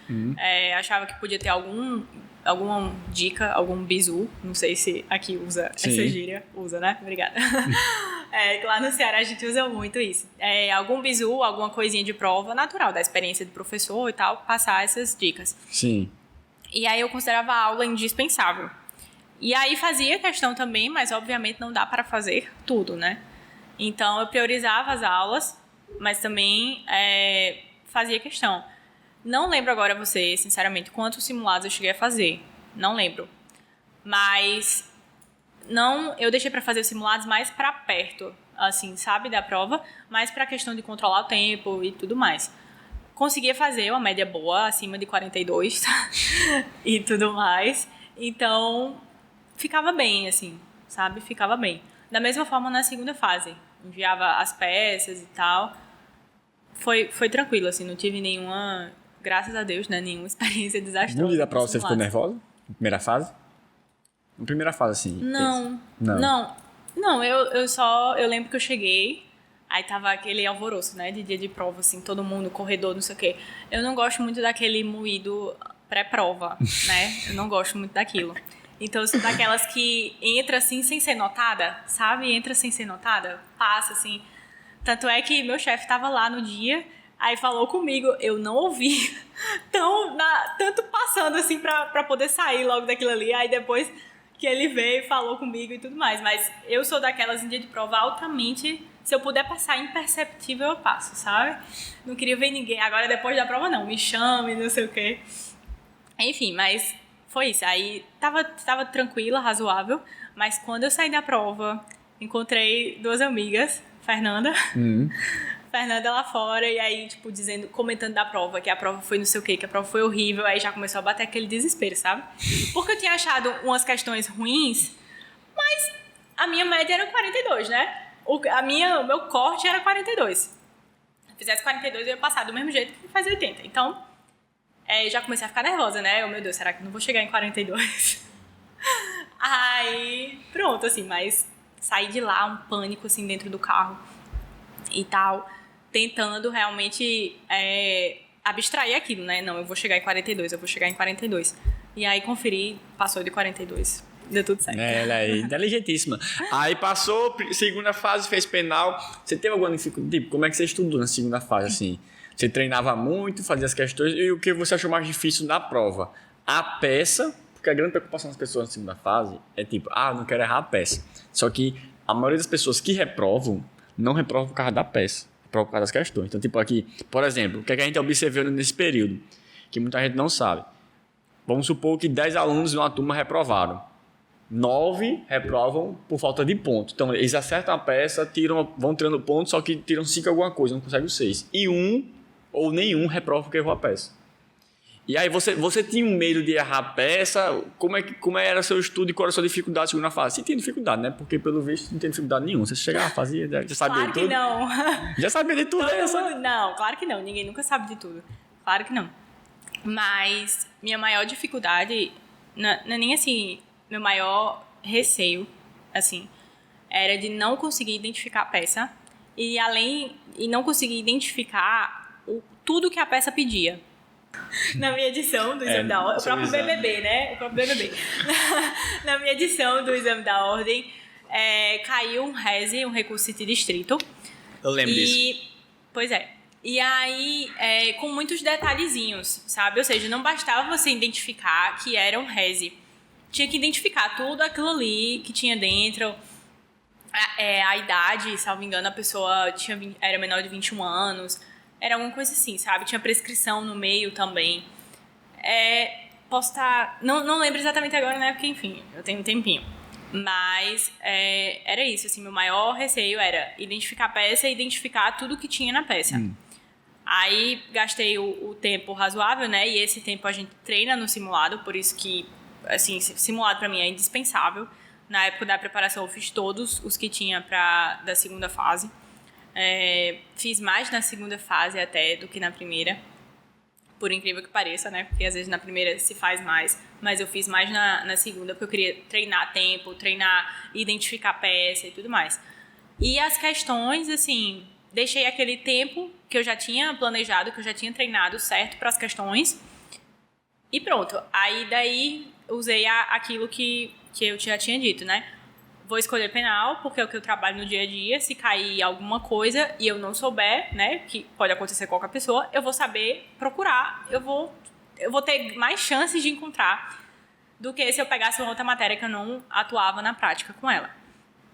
Achava que podia ter alguma dica, algum bizu. Não sei se aqui usa essa gíria. Usa, né? Obrigada. Lá no Ceará a gente usa muito isso. Algum bizu, alguma coisinha de prova natural, da experiência do professor e tal, passar essas dicas. Sim. E aí eu considerava a aula indispensável. E aí fazia questão também, mas obviamente não dá para fazer tudo, né? Então eu priorizava as aulas, mas também fazia questão. Não lembro agora você, sinceramente, quantos simulados eu cheguei a fazer. Não lembro. Mas eu deixei para fazer os simulados mais para perto, assim, sabe, da prova, mais para questão de controlar o tempo e tudo mais. Conseguia fazer uma média boa, acima de 42 e tudo mais. Então, ficava bem, assim, sabe? Ficava bem. Da mesma forma na segunda fase. Enviava as peças e tal. Foi tranquilo, assim, não tive nenhuma, graças a Deus, né? Nenhuma experiência desastrosa. No dia da prova você ficou nervosa? Na primeira fase? Na primeira fase, assim. Não, eu lembro que eu cheguei, aí tava aquele alvoroço, né, de dia de prova, assim, todo mundo, corredor, não sei o quê. Eu não gosto muito daquele moído pré-prova, né, eu não gosto muito daquilo. Então, eu sou daquelas que entra, assim, sem ser notada, sabe? Entra sem ser notada, passa, assim. Tanto é que meu chefe tava lá no dia, aí falou comigo, eu não ouvi tanto passando, assim, pra poder sair logo daquilo ali, aí depois que ele veio e falou comigo e tudo mais. Mas eu sou daquelas em dia de prova altamente... Se eu puder passar imperceptível, eu passo, sabe? Não queria ver ninguém. Agora, depois da prova, não. Me chame, não sei o quê. Enfim, mas foi isso. Aí, tava tranquila, razoável. Mas quando eu saí da prova, encontrei duas amigas. Fernanda. Fernanda lá fora, e aí, tipo, comentando da prova, que a prova foi não sei o quê, que a prova foi horrível, aí já começou a bater aquele desespero, sabe? Porque eu tinha achado umas questões ruins, mas a minha média era 42, né? O meu corte era 42. Se eu fizesse 42, eu ia passar do mesmo jeito que faz 80. Então, já comecei a ficar nervosa, né? Meu Deus, será que não vou chegar em 42? Aí, pronto, assim, mas saí de lá, um pânico, assim, dentro do carro e tal, tentando realmente abstrair aquilo, né? Não, eu vou chegar em 42. E aí conferi, passou de 42. Deu tudo certo. Ela aí, inteligentíssima. Aí passou, segunda fase, fez penal. Você teve alguma dificuldade? Tipo, como é que você estudou na segunda fase, assim? Você treinava muito, fazia as questões, e o que você achou mais difícil na prova? A peça, porque a grande preocupação das pessoas na segunda fase é tipo, não quero errar a peça. Só que a maioria das pessoas que reprovam, não reprovam por causa da peça, reprovam por causa das questões. Então, tipo aqui, por exemplo, o que a gente observou nesse período, que muita gente não sabe. Vamos supor que 10 alunos de uma turma reprovaram. 9 reprovam por falta de ponto. Então, eles acertam a peça, vão tirando ponto, só que tiram 5 alguma coisa, não conseguem 6. E um ou nenhum reprova porque errou a peça. E aí, você tinha um medo de errar a peça? Como era seu estudo e qual era a sua dificuldade na segunda fase? Você tinha dificuldade, né? Porque, pelo visto, não tem dificuldade nenhuma. Você chegava, fazia, já sabia de tudo? Claro que não. Já sabia de tudo, Não, claro que não. Ninguém nunca sabe de tudo. Claro que não. Mas minha maior dificuldade, não é nem assim... Meu maior receio, assim, era de não conseguir identificar a peça e não conseguir identificar tudo que a peça pedia. Na minha edição do Exame da Ordem, o próprio BBB, né? O próprio BBB. Na minha edição do Exame da Ordem, caiu um RESE, um recurso de distrito. Eu lembro disso. Pois é. E aí, com muitos detalhezinhos, sabe? Ou seja, não bastava você identificar que era um RESE. Tinha que identificar tudo aquilo ali que tinha dentro, a idade, salvo engano, a pessoa era menor de 21 anos, era alguma coisa assim, sabe? Tinha prescrição no meio também. Posso estar... Não lembro exatamente agora, né? Porque, enfim, eu tenho um tempinho. Mas era isso, assim, meu maior receio era identificar a peça e identificar tudo que tinha na peça. Aí, gastei o tempo razoável, né? E esse tempo a gente treina no simulado, por isso que assim, simulado para mim é indispensável. Na época da preparação eu fiz todos os que tinha da segunda fase. Fiz mais na segunda fase até do que na primeira. Por incrível que pareça, né? Porque às vezes na primeira se faz mais. Mas eu fiz mais na segunda porque eu queria treinar tempo, identificar peça e tudo mais. E as questões, assim, deixei aquele tempo que eu já tinha planejado, que eu já tinha treinado certo para as questões. E pronto. Aí daí usei aquilo que eu já tinha dito, né? Vou escolher penal, porque é o que eu trabalho no dia a dia. Se cair alguma coisa e eu não souber, né? Que pode acontecer com qualquer pessoa, eu vou saber procurar. Eu vou ter mais chances de encontrar do que se eu pegasse uma outra matéria que eu não atuava na prática com ela.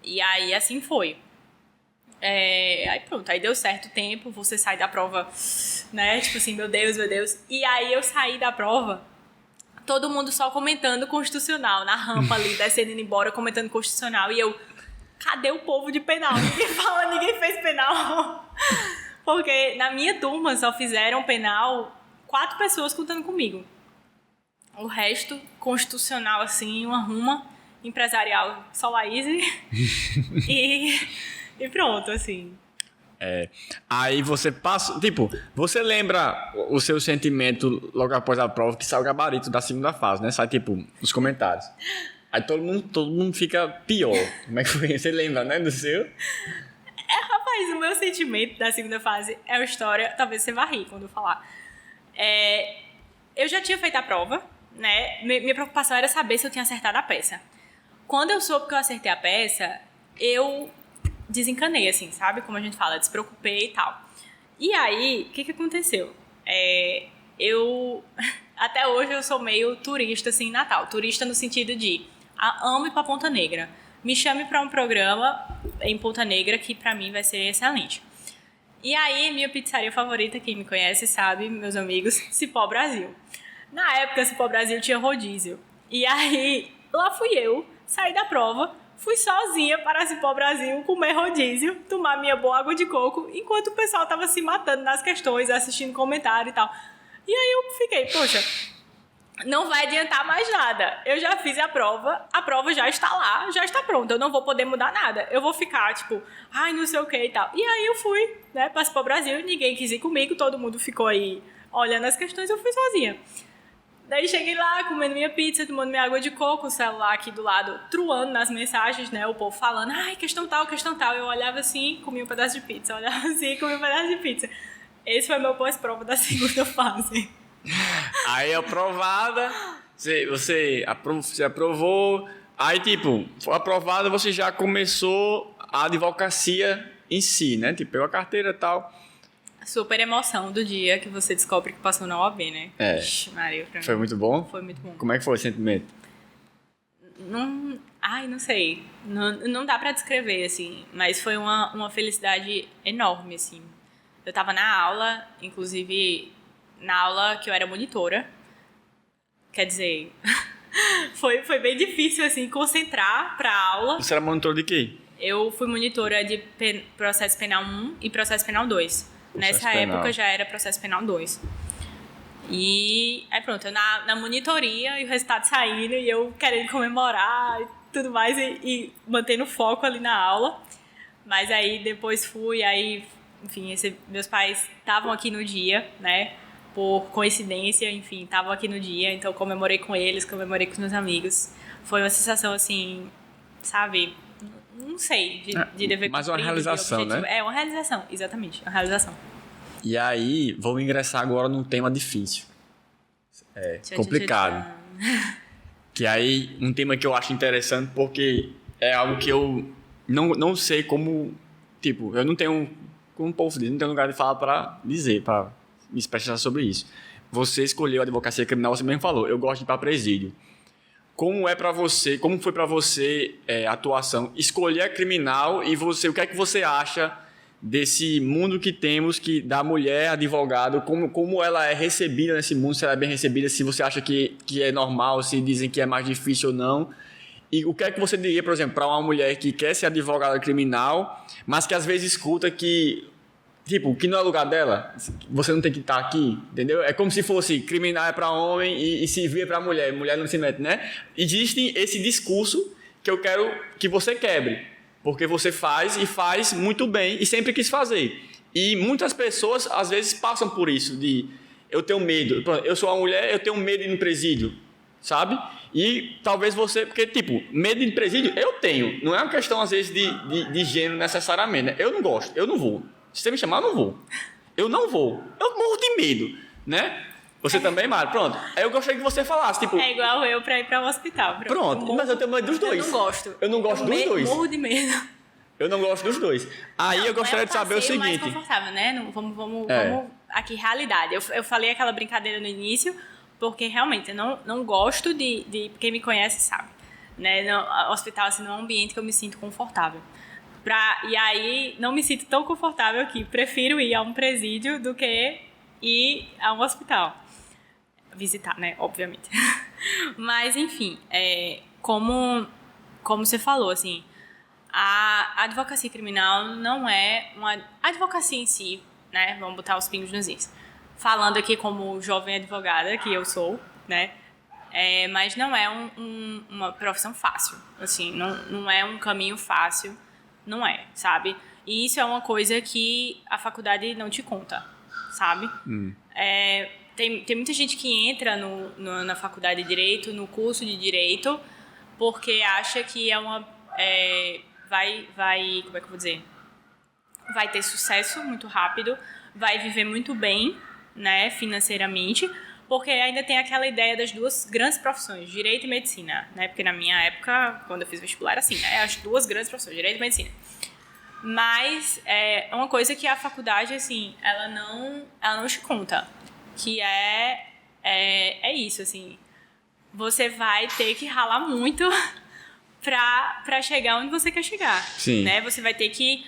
E aí, assim foi. Aí pronto, aí deu certo o tempo, você sai da prova, né? Tipo assim, meu Deus, meu Deus. E aí eu saí da prova, todo mundo só comentando constitucional, na rampa ali, descendo indo embora, comentando constitucional. E eu, cadê o povo de penal? Ninguém fala, ninguém fez penal. Porque na minha turma só fizeram penal 4 pessoas contando comigo. O resto, constitucional, assim, uma ruma, empresarial, só Laís. E pronto, assim. Aí você passa... Tipo, você lembra o seu sentimento logo após a prova que sai o gabarito da segunda fase, né? Sai, tipo, nos comentários. Aí todo mundo fica pior. Como é que foi? Você lembra, né, do seu? Rapaz, o meu sentimento da segunda fase é uma história... Talvez você vá rir quando eu falar. Eu já tinha feito a prova, né? Minha preocupação era saber se eu tinha acertado a peça. Quando eu soube que eu acertei a peça, eu desencanei, assim, sabe? Como a gente fala, despreocupei e tal. E aí, o que aconteceu? Até hoje eu sou meio turista, assim, em Natal. Turista no sentido de amo ir pra Ponta Negra. Me chame pra um programa em Ponta Negra que pra mim vai ser excelente. E aí, minha pizzaria favorita, quem me conhece sabe, meus amigos, Cipó Brasil. Na época, Cipó Brasil tinha rodízio. E aí, lá fui eu, saí da prova, fui sozinha para Cipó Brasil comer rodízio, tomar minha boa água de coco, enquanto o pessoal tava se matando nas questões, assistindo comentário e tal. E aí eu fiquei, poxa, não vai adiantar mais nada. Eu já fiz a prova já está lá, já está pronta, eu não vou poder mudar nada. Eu vou ficar, tipo, ai, não sei o que e tal. E aí eu fui, né, para Cipó Brasil, ninguém quis ir comigo, todo mundo ficou aí olhando as questões, eu fui sozinha. Daí cheguei lá, comendo minha pizza, tomando minha água de coco, o celular aqui do lado, truando nas mensagens, né? O povo falando, ai, questão tal, questão tal. Eu olhava assim, comia um pedaço de pizza. Olhava assim, comia um pedaço de pizza. Esse foi meu pós-prova da segunda fase. Aí, aprovada, você aprovou. Aí, tipo, foi aprovada, você já começou a advocacia em si, né? Tipo, pegou a carteira e tal. Super emoção do dia que você descobre que passou na OAB, né? Ixi, Maria, pra mim. Foi muito bom? Foi muito bom. Como é que foi o sentimento? Não sei. Não dá pra descrever, assim. Mas foi uma felicidade enorme, assim. Eu tava na aula, inclusive na aula que eu era monitora. Quer dizer, foi bem difícil, assim, concentrar pra aula. Você era monitor de quê? Eu fui monitora de processo penal 1 e processo penal 2. Nessa época já era processo penal 2. E aí pronto, eu na monitoria e o resultado saindo e eu querendo comemorar e tudo mais e mantendo foco ali na aula. Mas aí depois fui, aí, enfim, meus pais estavam aqui no dia, né? Por coincidência, enfim, estavam aqui no dia, então comemorei com eles, comemorei com os meus amigos. Foi uma sensação assim, sabe? Não sei, de dever mas uma realização, né? É uma realização, exatamente, uma realização. E aí, vou ingressar agora num tema difícil. Complicado. Que aí, um tema que eu acho interessante porque é algo que eu não sei como... Tipo, eu não tenho, como o povo diz, não tenho lugar de fala para dizer, para me expressar sobre isso. Você escolheu a advocacia criminal, você mesmo falou, eu gosto de ir para presídio. Como foi para você a atuação? Escolher a criminal e o que é que você acha desse mundo que temos da mulher advogado, como ela é recebida nesse mundo, se ela é bem recebida, se você acha que é normal, se dizem que é mais difícil ou não. E o que é que você diria, por exemplo, para uma mulher que quer ser advogada criminal, mas que às vezes escuta que não é lugar dela, você não tem que estar aqui, entendeu? É como se fosse criminal é para homem e civil é para mulher não se mete, né? Existe esse discurso que eu quero que você quebre, porque você faz e faz muito bem e sempre quis fazer. E muitas pessoas às vezes passam por isso, eu tenho medo, eu sou uma mulher, eu tenho medo de ir no presídio, sabe? E talvez você, porque medo de ir no presídio eu tenho, não é uma questão às vezes de gênero necessariamente, né? Eu não gosto, eu não vou. Se você me chamar, eu não vou. Eu não vou. Eu morro de medo, né? Você também, Mário? Pronto. Aí eu gostaria que você falasse, É igual eu pra ir para o hospital. Pronto. Mas eu tenho medo dos dois. Eu não gosto. Eu não gosto dos dois. Morro de medo. Eu não gosto dos dois. Aí eu gostaria de saber o seguinte... mais confortável, né? Vamos aqui, realidade. Eu falei aquela brincadeira no início, porque realmente eu não gosto de quem me conhece sabe, né? Hospital assim, não é um ambiente que eu me sinto confortável. E aí não me sinto tão confortável que prefiro ir a um presídio do que ir a um hospital. Visitar, né? Obviamente. Mas, enfim, como você falou, assim, a advocacia criminal não é uma... A advocacia em si, né? Vamos botar os pingos nos is. Falando aqui como jovem advogada, que eu sou, né? Mas não é uma profissão fácil. Assim, não é um caminho fácil. Não é, sabe? E isso é uma coisa que a faculdade não te conta, sabe? Tem muita gente que entra na faculdade de Direito, no curso de Direito, porque acha que vai, como é que eu vou dizer? Vai ter sucesso muito rápido, vai viver muito bem, né, financeiramente, porque ainda tem aquela ideia das duas grandes profissões, Direito e Medicina, né? Porque na minha época, quando eu fiz vestibular, era assim, né? As duas grandes profissões, Direito e Medicina. Mas é uma coisa que a faculdade, assim, ela não te conta, que é isso, assim, você vai ter que ralar muito pra chegar onde você quer chegar. Sim. Né? Você vai ter que...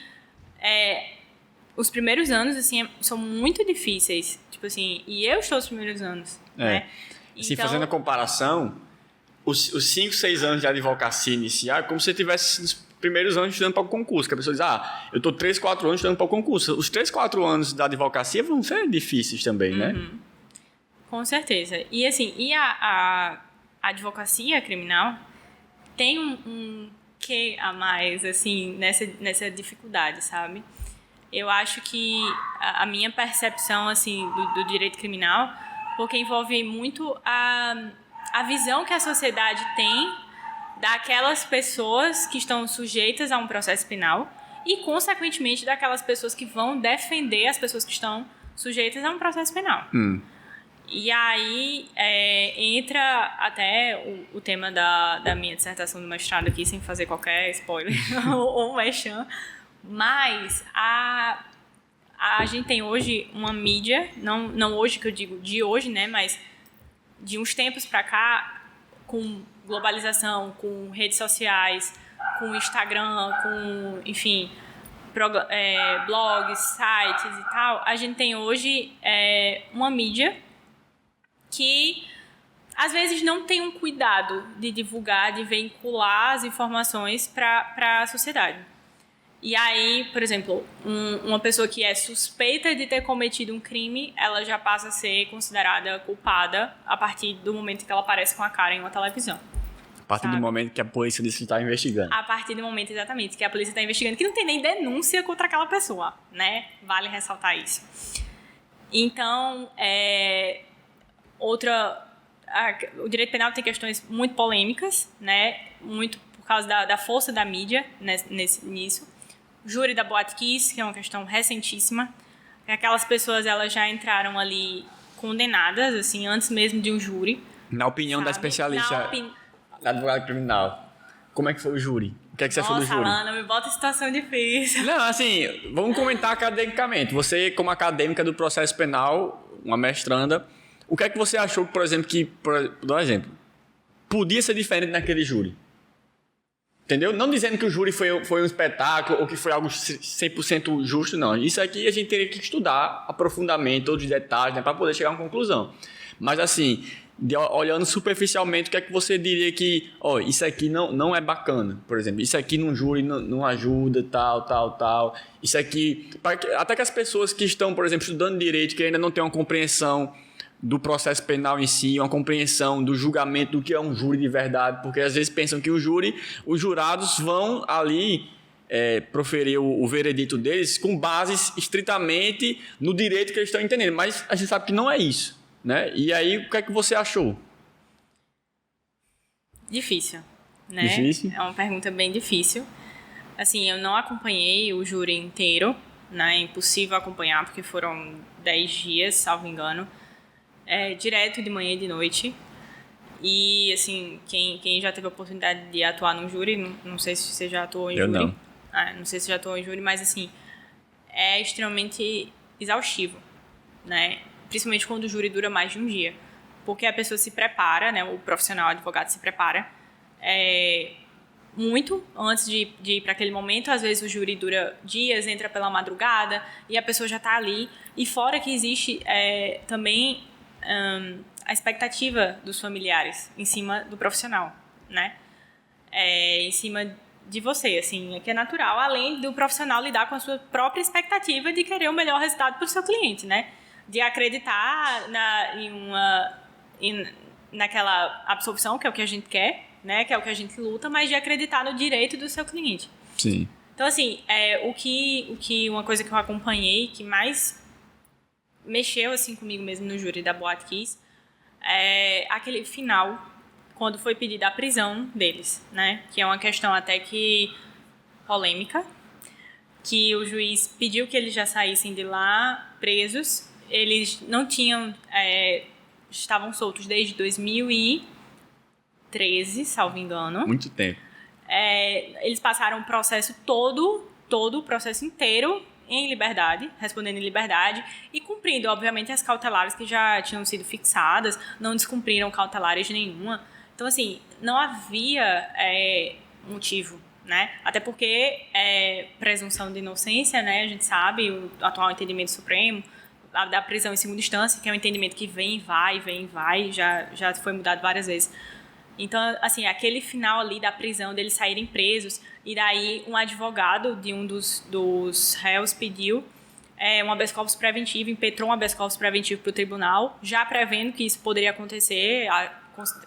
os primeiros anos, assim, são muito difíceis, tipo assim, e eu estou nos primeiros anos, né? Assim, Então, fazendo a comparação, os 5, 6 anos de advocacia inicial é como se você tivesse nos primeiros anos estudando para o concurso, que a pessoa diz, eu estou 3, 4 anos estudando para o concurso. Os 3, 4 anos da advocacia vão ser difíceis também, né? Com certeza. E assim, a advocacia criminal tem um quê a mais, assim, nessa dificuldade, sabe? Eu acho que a minha percepção, assim, do direito criminal, porque envolve muito a visão que a sociedade tem daquelas pessoas que estão sujeitas a um processo penal e, consequentemente, daquelas pessoas que vão defender as pessoas que estão sujeitas a um processo penal. E aí entra até o tema da minha dissertação do mestrado aqui, sem fazer qualquer spoiler ou merchan, mas a gente tem hoje uma mídia, não hoje que eu digo de hoje, né, mas de uns tempos para cá, com globalização, com redes sociais, com Instagram, com, enfim, blogs, sites e tal, a gente tem hoje uma mídia que às vezes não tem um cuidado de divulgar, de vincular as informações para a sociedade. E aí, por exemplo, uma pessoa que é suspeita de ter cometido um crime, ela já passa a ser considerada culpada a partir do momento que ela aparece com a cara em uma televisão. A partir do momento que a polícia diz que está investigando. A partir do momento, exatamente, que a polícia está investigando, que não tem nem denúncia contra aquela pessoa, né? Vale ressaltar isso. Então, o direito penal tem questões muito polêmicas, né? Muito por causa da força da mídia nisso. Júri da Boate Kiss, que é uma questão recentíssima. Aquelas pessoas, elas já entraram ali condenadas, assim, antes mesmo de um júri. Na opinião da especialista da advogada criminal, como é que foi o júri? O que é que você achou do júri? Nossa, Alana, me bota em situação difícil. Não, assim, vamos comentar academicamente. Você, como acadêmica do processo penal, uma mestranda, o que é que você achou, por exemplo, dá um exemplo, podia ser diferente naquele júri? Entendeu? Não dizendo que o júri foi um espetáculo ou que foi algo 100% justo, não. Isso aqui a gente teria que estudar aprofundadamente todos os detalhes, né, para poder chegar a uma conclusão. Mas, assim, olhando superficialmente, o que é que você diria que isso aqui não é bacana, por exemplo? Isso aqui num júri não ajuda, tal. Isso aqui... Até que as pessoas que estão, por exemplo, estudando direito, que ainda não têm uma compreensão do processo penal em si, uma compreensão do julgamento do que é um júri de verdade, porque às vezes pensam que os jurados vão ali proferir o veredito deles com bases estritamente no direito que eles estão entendendo, mas a gente sabe que não é isso, né? E aí, o que é que você achou? Difícil, né? Difícil? É uma pergunta bem difícil. Assim, eu não acompanhei o júri inteiro, né? É impossível acompanhar, porque foram 10 dias, salvo engano. Direto de manhã e de noite. E, assim, quem já teve a oportunidade de atuar no júri, não sei se você já atuou em júri. Eu não. Não sei se já atuou em júri, mas, assim, é extremamente exaustivo, né? Principalmente quando o júri dura mais de um dia. porque a pessoa se prepara, né, o profissional, o advogado se prepara muito antes de ir para aquele momento. Às vezes o júri dura dias, entra pela madrugada e a pessoa já está ali. E fora que existe também a expectativa dos familiares em cima do profissional, né? Em cima de você, assim, que é natural, além do profissional lidar com a sua própria expectativa de querer o melhor resultado para o seu cliente, né? De acreditar naquela absolvição, que é o que a gente quer, né? Que é o que a gente luta, mas de acreditar no direito do seu cliente. Sim. Então, assim, uma coisa que eu acompanhei, que mais mexeu, assim, comigo mesmo no júri da Boate Kiss, é aquele final, quando foi pedida a prisão deles, né? Que é uma questão até que polêmica, que o juiz pediu que eles já saíssem de lá presos. Eles não tinham... estavam soltos desde 2013, salvo engano. Muito tempo. Eles passaram o processo todo o processo inteiro em liberdade, respondendo em liberdade e cumprindo, obviamente, as cautelares que já tinham sido fixadas, não descumpriram cautelares nenhuma. Então, assim, não havia motivo, né? Até porque presunção de inocência, né? A gente sabe, o atual entendimento supremo, da prisão em segunda instância, que é um entendimento que vem e vai, já foi mudado várias vezes. Então, assim, aquele final ali da prisão, deles saírem presos, e daí um advogado de um dos réus pediu um habeas corpus preventivo, impetrou um habeas corpus preventivo para o tribunal, já prevendo que isso poderia acontecer,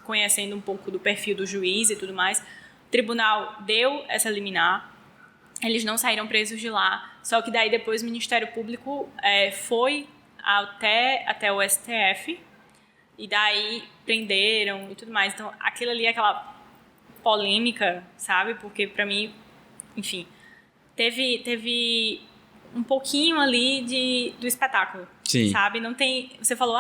conhecendo um pouco do perfil do juiz e tudo mais. O tribunal deu essa liminar, eles não saíram presos de lá, só que daí depois o Ministério Público foi até o STF, e daí prenderam e tudo mais. Então, aquilo ali é aquela polêmica, sabe? Porque, pra mim, enfim, teve um pouquinho ali do espetáculo, Sim. sabe? Não tem... Você falou,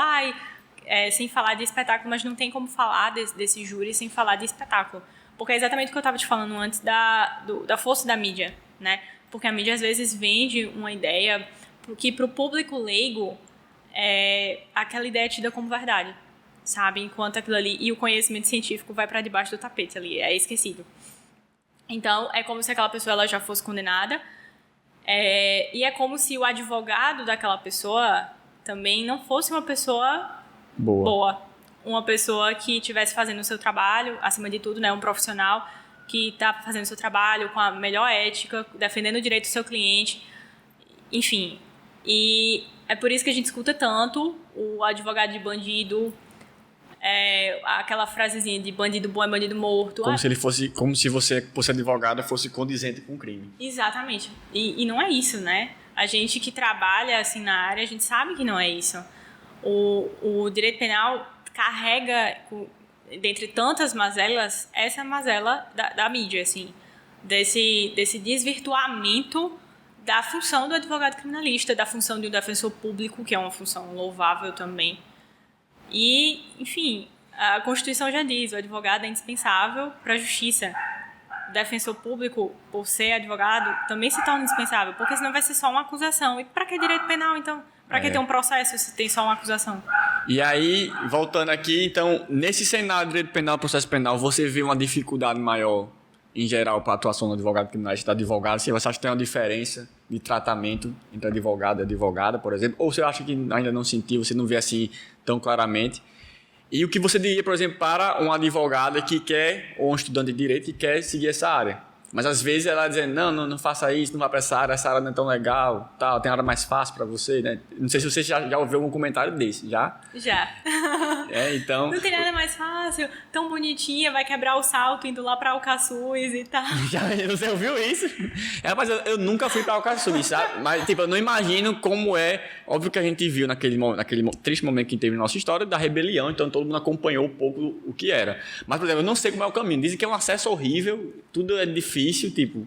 sem falar de espetáculo, mas não tem como falar desse júri sem falar de espetáculo. Porque é exatamente o que eu estava te falando antes da força da mídia, né? Porque a mídia, às vezes, vende uma ideia que, para o público leigo, aquela ideia é tida como verdade, sabe? Enquanto aquilo ali... E o conhecimento científico vai para debaixo do tapete ali, é esquecido. Então, é como se aquela pessoa ela já fosse condenada, e é como se o advogado daquela pessoa também não fosse uma pessoa boa. Uma pessoa que estivesse fazendo o seu trabalho, acima de tudo, né? Um profissional que está fazendo o seu trabalho com a melhor ética, defendendo o direito do seu cliente, enfim. E é por isso que a gente escuta tanto o advogado de bandido, aquela frasezinha de bandido bom é bandido morto. Como se você fosse advogada, fosse condizente com o crime. Exatamente. E não é isso, né? A gente que trabalha assim na área, a gente sabe que não é isso. O direito penal carrega, dentre tantas mazelas, essa mazela da mídia, assim, desse desvirtuamento da função do advogado criminalista, da função de um defensor público, que é uma função louvável também. E, enfim, a Constituição já diz, o advogado é indispensável para a justiça. O defensor público, por ser advogado, também se torna indispensável, porque senão vai ser só uma acusação. E para que direito penal, então? Para que ter um processo se tem só uma acusação? E aí, voltando aqui, então, nesse cenário de direito penal, processo penal, você vê uma dificuldade maior, em geral, para a atuação do advogado criminalista, da advogada? Se você acha que tem uma diferença de tratamento entre advogado e advogada, por exemplo? Ou você acha que ainda não sentiu, você não vê assim tão claramente? E o que você diria, por exemplo, para uma advogada que quer, ou um estudante de direito que quer seguir essa área? Mas às vezes ela diz, não faça isso, não vá para essa área não é tão legal, tal, tem área mais fácil para você, né? Não sei se você já ouviu algum comentário desse, já? Já. Então... Não tem nada mais fácil, tão bonitinha, vai quebrar o salto indo lá para Alcaçuz e tal. Você ouviu isso? Mas eu nunca fui para Alcaçuz, sabe? Mas, tipo, eu não imagino como óbvio que a gente viu naquele triste momento que teve na nossa história, da rebelião, então todo mundo acompanhou um pouco o que era. Mas, por exemplo, eu não sei como é o caminho, dizem que é um acesso horrível, tudo é difícil, tipo...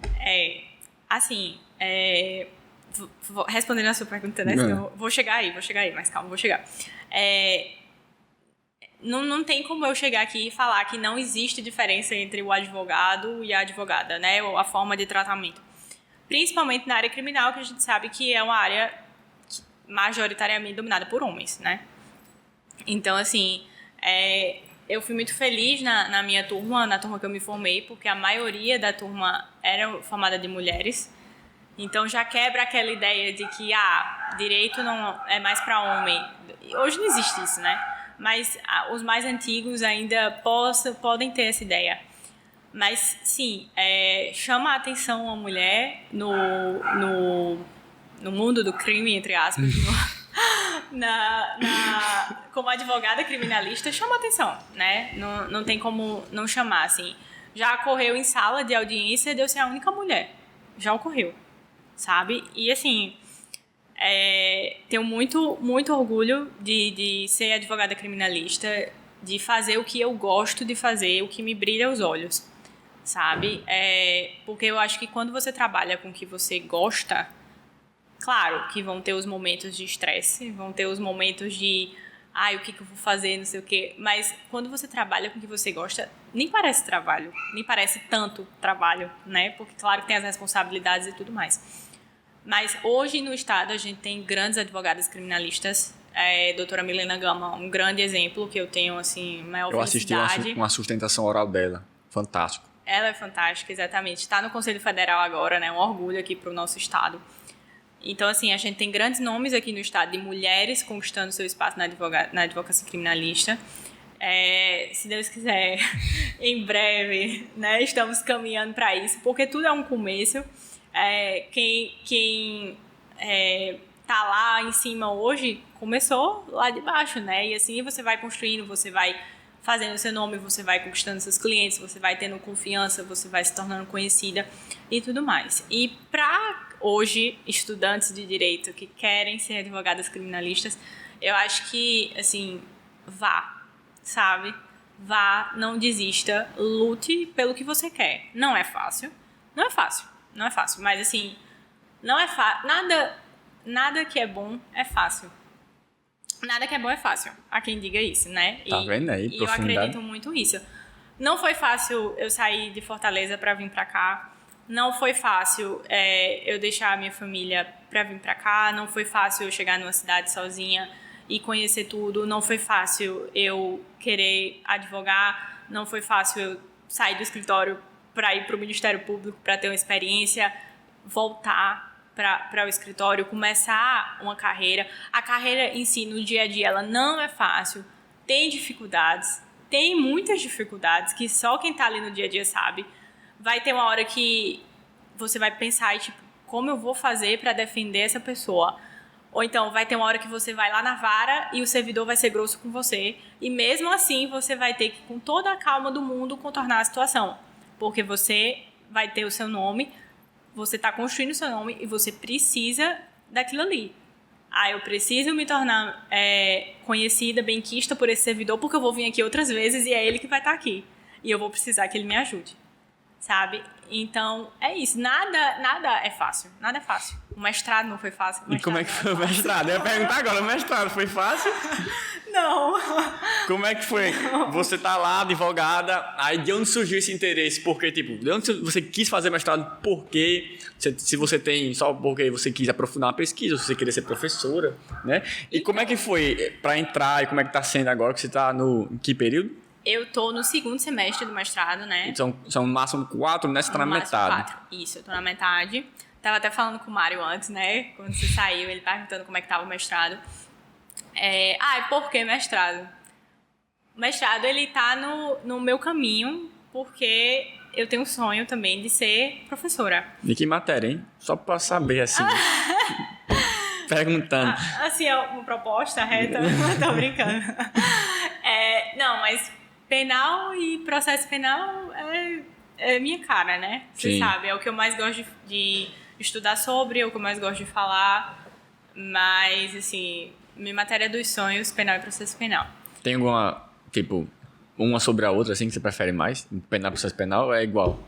Assim, respondendo a sua pergunta, né? Eu vou chegar aí, mas calma, vou chegar. Não tem como eu chegar aqui e falar que não existe diferença entre o advogado e a advogada, né? Ou a forma de tratamento. Principalmente na área criminal, que a gente sabe que é uma área majoritariamente dominada por homens, né? Então, assim, Eu fui muito feliz na minha turma, na turma que eu me formei, porque a maioria da turma era formada de mulheres. Então já quebra aquela ideia de que direito não é mais para homem. Hoje não existe isso, né? Mas os mais antigos ainda podem ter essa ideia. Mas sim, chama a atenção a mulher no mundo do crime, entre aspas, como advogada criminalista, chama atenção, né? Não tem como não chamar, assim. Já ocorreu em sala de audiência de eu ser a única mulher. Já ocorreu, sabe? E, assim, tenho muito, muito orgulho de ser advogada criminalista, de fazer o que eu gosto de fazer, o que me brilha os olhos, sabe? Porque eu acho que quando você trabalha com o que você gosta, claro que vão ter os momentos de estresse, vão ter os momentos de o que eu vou fazer, não sei o quê, mas quando você trabalha com o que você gosta, nem parece trabalho, nem parece tanto trabalho, né? Porque claro que tem as responsabilidades e tudo mais. Mas hoje no estado a gente tem grandes advogadas criminalistas, doutora Milena Gama, um grande exemplo que eu tenho, assim, maior felicidade. Eu assisti uma sustentação oral dela, fantástico. Ela é fantástica, exatamente. Está no Conselho Federal agora, né? Um orgulho aqui para o nosso estado. Então, assim, a gente tem grandes nomes aqui no estado de mulheres conquistando seu espaço na advocacia criminalista. Se Deus quiser, em breve, né? Estamos caminhando para isso, porque tudo é um começo. Quem tá lá em cima hoje começou lá de baixo, né? E assim você vai construindo, você vai fazendo o seu nome, você vai conquistando seus clientes, você vai tendo confiança, você vai se tornando conhecida e tudo mais. E para hoje, estudantes de direito que querem ser advogadas criminalistas, eu acho que, assim, sabe? Vá, não desista, lute pelo que você quer. Não é fácil, mas, assim, não é fácil. Nada que é bom é fácil. Nada que é bom é fácil. Há quem diga isso, né? Tá vendo aí? E eu acredito muito nisso. Não foi fácil eu sair de Fortaleza para vir para cá. Não foi fácil eu deixar a minha família para vir para cá. Não foi fácil eu chegar numa cidade sozinha e conhecer tudo. Não foi fácil eu querer advogar. Não foi fácil eu sair do escritório para ir para o Ministério Público para ter uma experiência, voltar para o escritório, começar uma carreira. A carreira em si, no dia a dia, ela não é fácil, tem dificuldades, tem muitas dificuldades que só quem está ali no dia a dia sabe. Vai ter uma hora que você vai pensar, tipo, como eu vou fazer para defender essa pessoa? Ou então vai ter uma hora que você vai lá na vara e o servidor vai ser grosso com você, e mesmo assim você vai ter que, com toda a calma do mundo, contornar a situação, porque você vai ter o seu nome, você está construindo o seu nome e você precisa daquilo ali. Eu preciso me tornar conhecida, benquista por esse servidor, porque eu vou vir aqui outras vezes e é ele que vai estar aqui. E eu vou precisar que ele me ajude, sabe? Então, é isso. Nada é fácil. Nada é fácil. O mestrado não foi fácil. E como é que foi o mestrado? Eu ia perguntar agora, o mestrado foi fácil? Não. Como é que foi? Você tá lá, advogada, aí de onde surgiu esse interesse? Porque, tipo, de onde você quis fazer mestrado? Por quê? Se você tem só porque você quis aprofundar uma pesquisa, se você queria ser professora, né? E como é que foi para entrar e como é que tá sendo agora que você tá em que período? Eu tô no segundo semestre do mestrado, né? São no máximo 4, né? Você tá na metade. 4. Isso, eu tô na metade. Tava até falando com o Mário antes, né? Quando você saiu, ele perguntando como é que tava o mestrado. E por que mestrado? O mestrado, ele tá no meu caminho, porque eu tenho um sonho também de ser professora. De que matéria, hein? Só pra saber, assim. Perguntando. Assim, é uma proposta reta, tô brincando. Não, mas penal e processo penal é minha cara, né? Você sabe, é o que eu mais gosto de estudar sobre, é o que eu mais gosto de falar. Mas, assim, minha matéria dos sonhos, penal e processo penal. Tem alguma, tipo, uma sobre a outra, assim, que você prefere mais? Penal e processo penal ou é igual?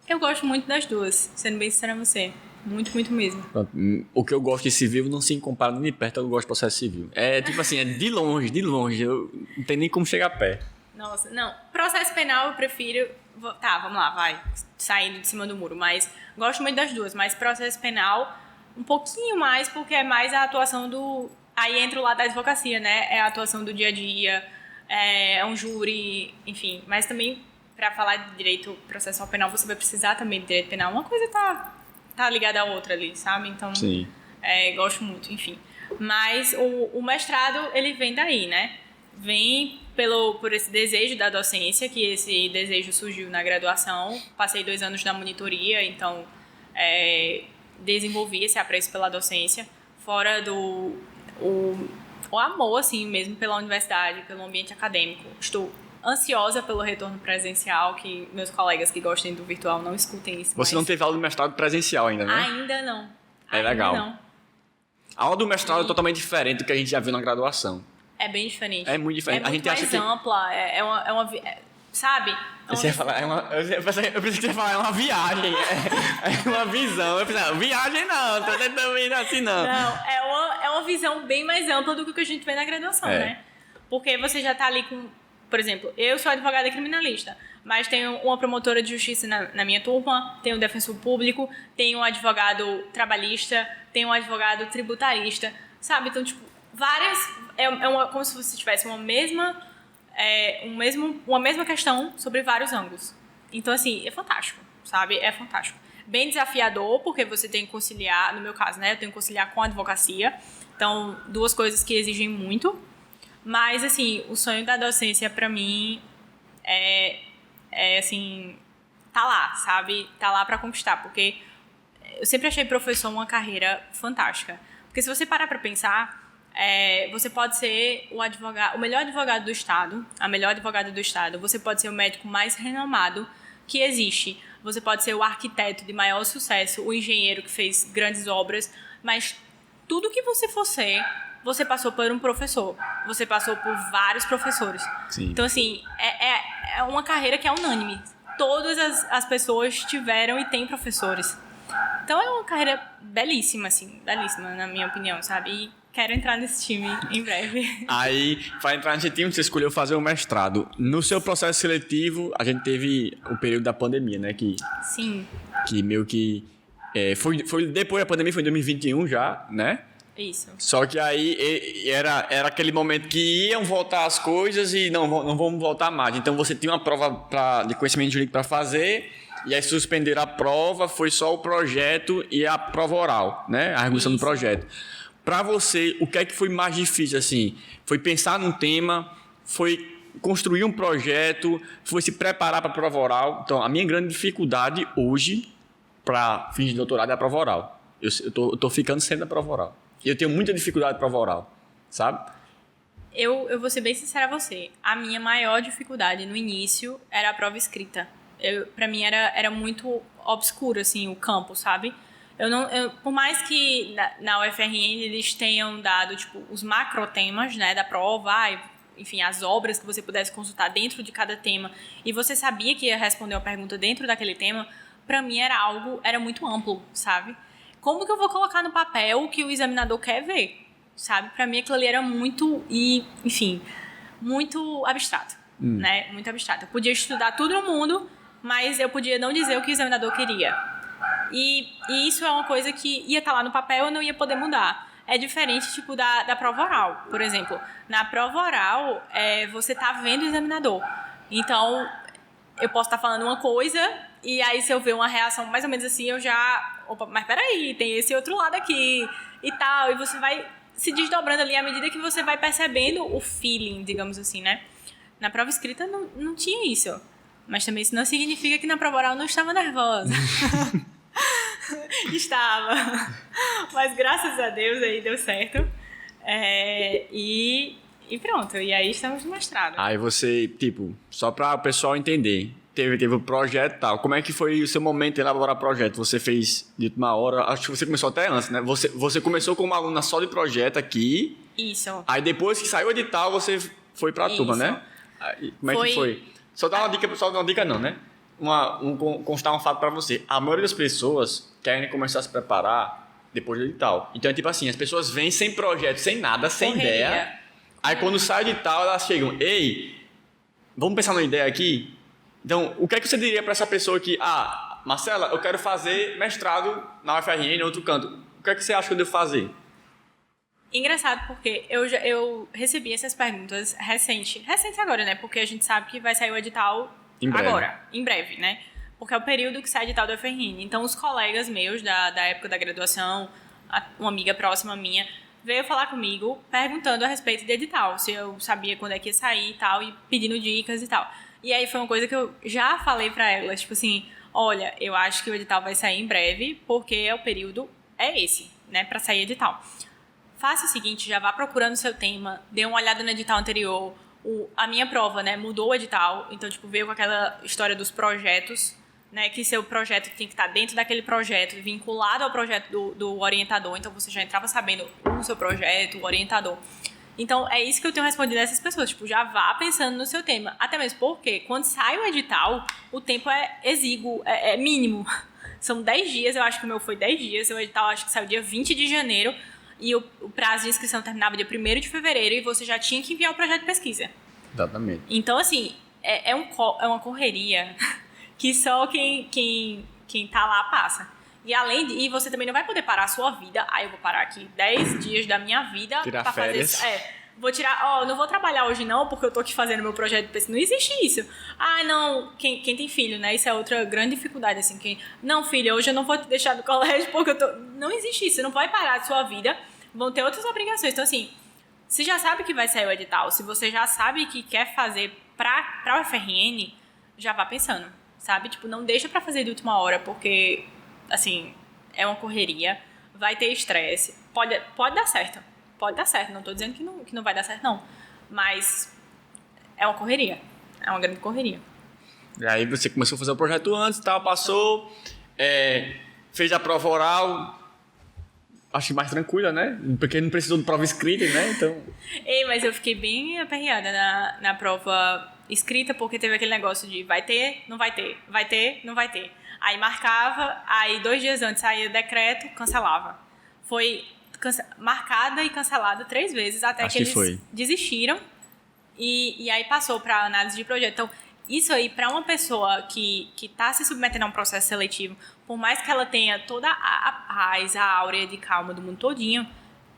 Eu gosto muito das duas, sendo bem sincera a você. Muito, muito mesmo. Pronto. O que eu gosto de civil não se compara nem de perto ao que eu gosto de processo civil. É tipo assim, é de longe. Eu não tenho nem como chegar perto. Nossa, não. Processo penal eu prefiro... Tá, vamos lá, vai. Saindo de cima do muro. Mas gosto muito das duas. Mas processo penal, um pouquinho mais, porque é mais a atuação do... Aí entra o lado da advocacia, né? É a atuação do dia a dia. é um júri, enfim. Mas também, para falar de direito processual penal, você vai precisar também de direito penal. Uma coisa tá ligada à outra ali, sabe? Então, Sim. Gosto muito, enfim. Mas o mestrado, ele vem daí, né? Vem por esse desejo da docência, que esse desejo surgiu na graduação. Passei 2 anos na monitoria, então desenvolvi esse apreço pela docência. Fora o amor, assim, mesmo pela universidade, pelo ambiente acadêmico. Estou ansiosa pelo retorno presencial, que meus colegas que gostem do virtual não escutem isso. Você não teve aula do mestrado presencial ainda, né? Ainda não. Legal. Não. A aula do mestrado é totalmente diferente do que a gente já viu na graduação. É bem diferente. É muito diferente. É muito mais ampla. Sabe? Você ia falar, eu pensei que você ia falar, é uma viagem. É uma visão. Eu pensei, viagem não, tô tentando ir assim não. Não, é uma visão bem mais ampla do que a gente vê na graduação, né? Porque você já tá ali com... Por exemplo, eu sou advogada criminalista, mas tenho uma promotora de justiça na minha turma, tenho um defensor público, tenho um advogado trabalhista, tenho um advogado tributarista, sabe? Então, tipo, várias... como se você tivesse uma mesma questão sobre vários ângulos. Então, assim, é fantástico, sabe? É fantástico. Bem desafiador, porque você tem que conciliar, no meu caso, né? Eu tenho que conciliar com a advocacia. Então, 2 coisas que exigem muito. Mas, assim, o sonho da docência, pra mim, assim, tá lá, sabe? Tá lá pra conquistar, porque eu sempre achei professor uma carreira fantástica. Porque se você parar pra pensar, você pode ser o melhor advogado do Estado, a melhor advogada do Estado, você pode ser o médico mais renomado que existe, você pode ser o arquiteto de maior sucesso, o engenheiro que fez grandes obras, mas tudo que você for ser, você passou por um professor, você passou por vários professores. Sim. Então, assim, é uma carreira que é unânime. Todas as pessoas tiveram e têm professores. Então, é uma carreira belíssima, assim, belíssima, na minha opinião, sabe? E quero entrar nesse time em breve. Aí, para entrar nesse time, você escolheu fazer o mestrado. No seu processo seletivo, a gente teve o período da pandemia, né? Sim. Que meio que... foi depois da pandemia, foi em 2021 já, né? Isso. Só que aí era aquele momento que iam voltar as coisas e não vamos voltar mais. Então você tinha uma prova de conhecimento jurídico para fazer, e aí suspenderam a prova, foi só o projeto e a prova oral, né? A arguição do projeto. Para você, o que é que foi mais difícil, assim? Foi pensar num tema, foi construir um projeto, foi se preparar para a prova oral. Então, a minha grande dificuldade hoje, para fins de doutorado, é a prova oral. Eu tô ficando sempre na prova oral. E eu tenho muita dificuldade de prova oral, sabe? Eu vou ser bem sincera a você. A minha maior dificuldade no início era a prova escrita. Para mim era muito obscuro, assim, o campo, sabe? Por mais que na UFRN eles tenham dado, tipo, os macrotemas, né, da prova, enfim, as obras que você pudesse consultar dentro de cada tema, e você sabia que ia responder uma pergunta dentro daquele tema, para mim era muito amplo, sabe? Como que eu vou colocar no papel o que o examinador quer ver, sabe? Para mim aquilo ali era muito abstrato, né? Muito abstrato. Eu podia estudar tudo no mundo, mas eu podia não dizer o que o examinador queria. E isso é uma coisa que ia estar lá no papel, eu não ia poder mudar. É diferente, tipo, da prova oral. Por exemplo, na prova oral, você tá vendo o examinador. Então, eu posso estar falando uma coisa, e aí se eu ver uma reação mais ou menos assim, eu já... Opa, mas peraí, tem esse outro lado aqui e tal. E você vai se desdobrando ali à medida que você vai percebendo o feeling, digamos assim, né? Na prova escrita não tinha isso. Mas também isso não significa que na prova oral eu não estava nervosa. Estava. Mas graças a Deus aí deu certo. E pronto. E aí estamos no mestrado. Aí você, tipo, só para o pessoal entender, teve o projeto e tal. Como é que foi o seu momento de elaborar o projeto? Você fez de última hora, acho que você começou até antes, né? Você começou como aluna só de projeto aqui. Isso. Aí depois que saiu o edital, você foi para a turma, né? Aí, como é que foi? Só dar uma dica não, né? Constar um fato para você. A maioria das pessoas querem começar a se preparar depois do edital. Então é tipo assim, as pessoas vêm sem projeto, sem nada, sem ideia. Aí quando sai o edital, elas chegam, ei, vamos pensar numa ideia aqui? Então, o que é que você diria para essa pessoa que, Marcela, eu quero fazer mestrado na UFRN, em outro canto. O que é que você acha que eu devo fazer? Engraçado porque eu recebi essas perguntas recente agora, né? Porque a gente sabe que vai sair o edital agora, em breve, né? Porque é o período que sai o edital do UFRN. Então, os colegas meus da época da graduação, uma amiga próxima minha, veio falar comigo perguntando a respeito de edital, se eu sabia quando é que ia sair e tal, e pedindo dicas e tal. E aí foi uma coisa que eu já falei pra ela, tipo assim, olha, eu acho que o edital vai sair em breve, porque o período é esse, né, pra sair edital. Faça o seguinte, já vá procurando o seu tema, dê uma olhada no edital anterior, a minha prova, né, mudou o edital, então, tipo, veio com aquela história dos projetos, né, que seu projeto tem que estar dentro daquele projeto, vinculado ao projeto do orientador, então você já entrava sabendo o seu projeto, o orientador. Então, é isso que eu tenho respondido a essas pessoas, tipo, já vá pensando no seu tema, até mesmo porque quando sai o edital, o tempo é exíguo, é mínimo, são 10 dias, eu acho que o meu foi 10 dias, o edital acho que saiu dia 20 de janeiro, e o prazo de inscrição terminava dia 1º de fevereiro, e você já tinha que enviar o projeto de pesquisa. Exatamente. Então, assim, é uma correria que só quem tá lá passa. E você também não vai poder parar a sua vida. Eu vou parar aqui 10 dias da minha vida tirar pra férias. fazer. Vou tirar, não vou trabalhar hoje não, porque eu tô aqui fazendo meu projeto de pesquisa. Não existe isso. Não, quem tem filho, né? Isso é outra grande dificuldade, assim. Não, filha, hoje eu não vou te deixar no colégio porque eu tô... Não existe isso, você não vai parar a sua vida. Vão ter outras obrigações. Então, assim, você já sabe que vai sair o edital. Se você já sabe que quer fazer pra UFRN, já vá pensando, sabe? Tipo, não deixa pra fazer de última hora, porque, assim, é uma correria. Vai ter estresse. Pode dar certo. Pode dar certo, não tô dizendo que não vai dar certo, não. Mas é uma correria. É uma grande correria. E aí você começou a fazer o projeto antes, tal, passou, fez a prova oral, acho que mais tranquila, né? Porque não precisou de prova escrita, né? Então... Mas eu fiquei bem aperreada na prova escrita, porque teve aquele negócio de vai ter, não vai ter, vai ter, não vai ter. Aí marcava, aí 2 dias antes saía o decreto, cancelava. Foi... marcada e cancelada 3 vezes, até que eles desistiram e aí passou para análise de projeto. Então, isso aí, para uma pessoa que está se submetendo a um processo seletivo, por mais que ela tenha toda a paz, a áurea de calma do mundo todinho,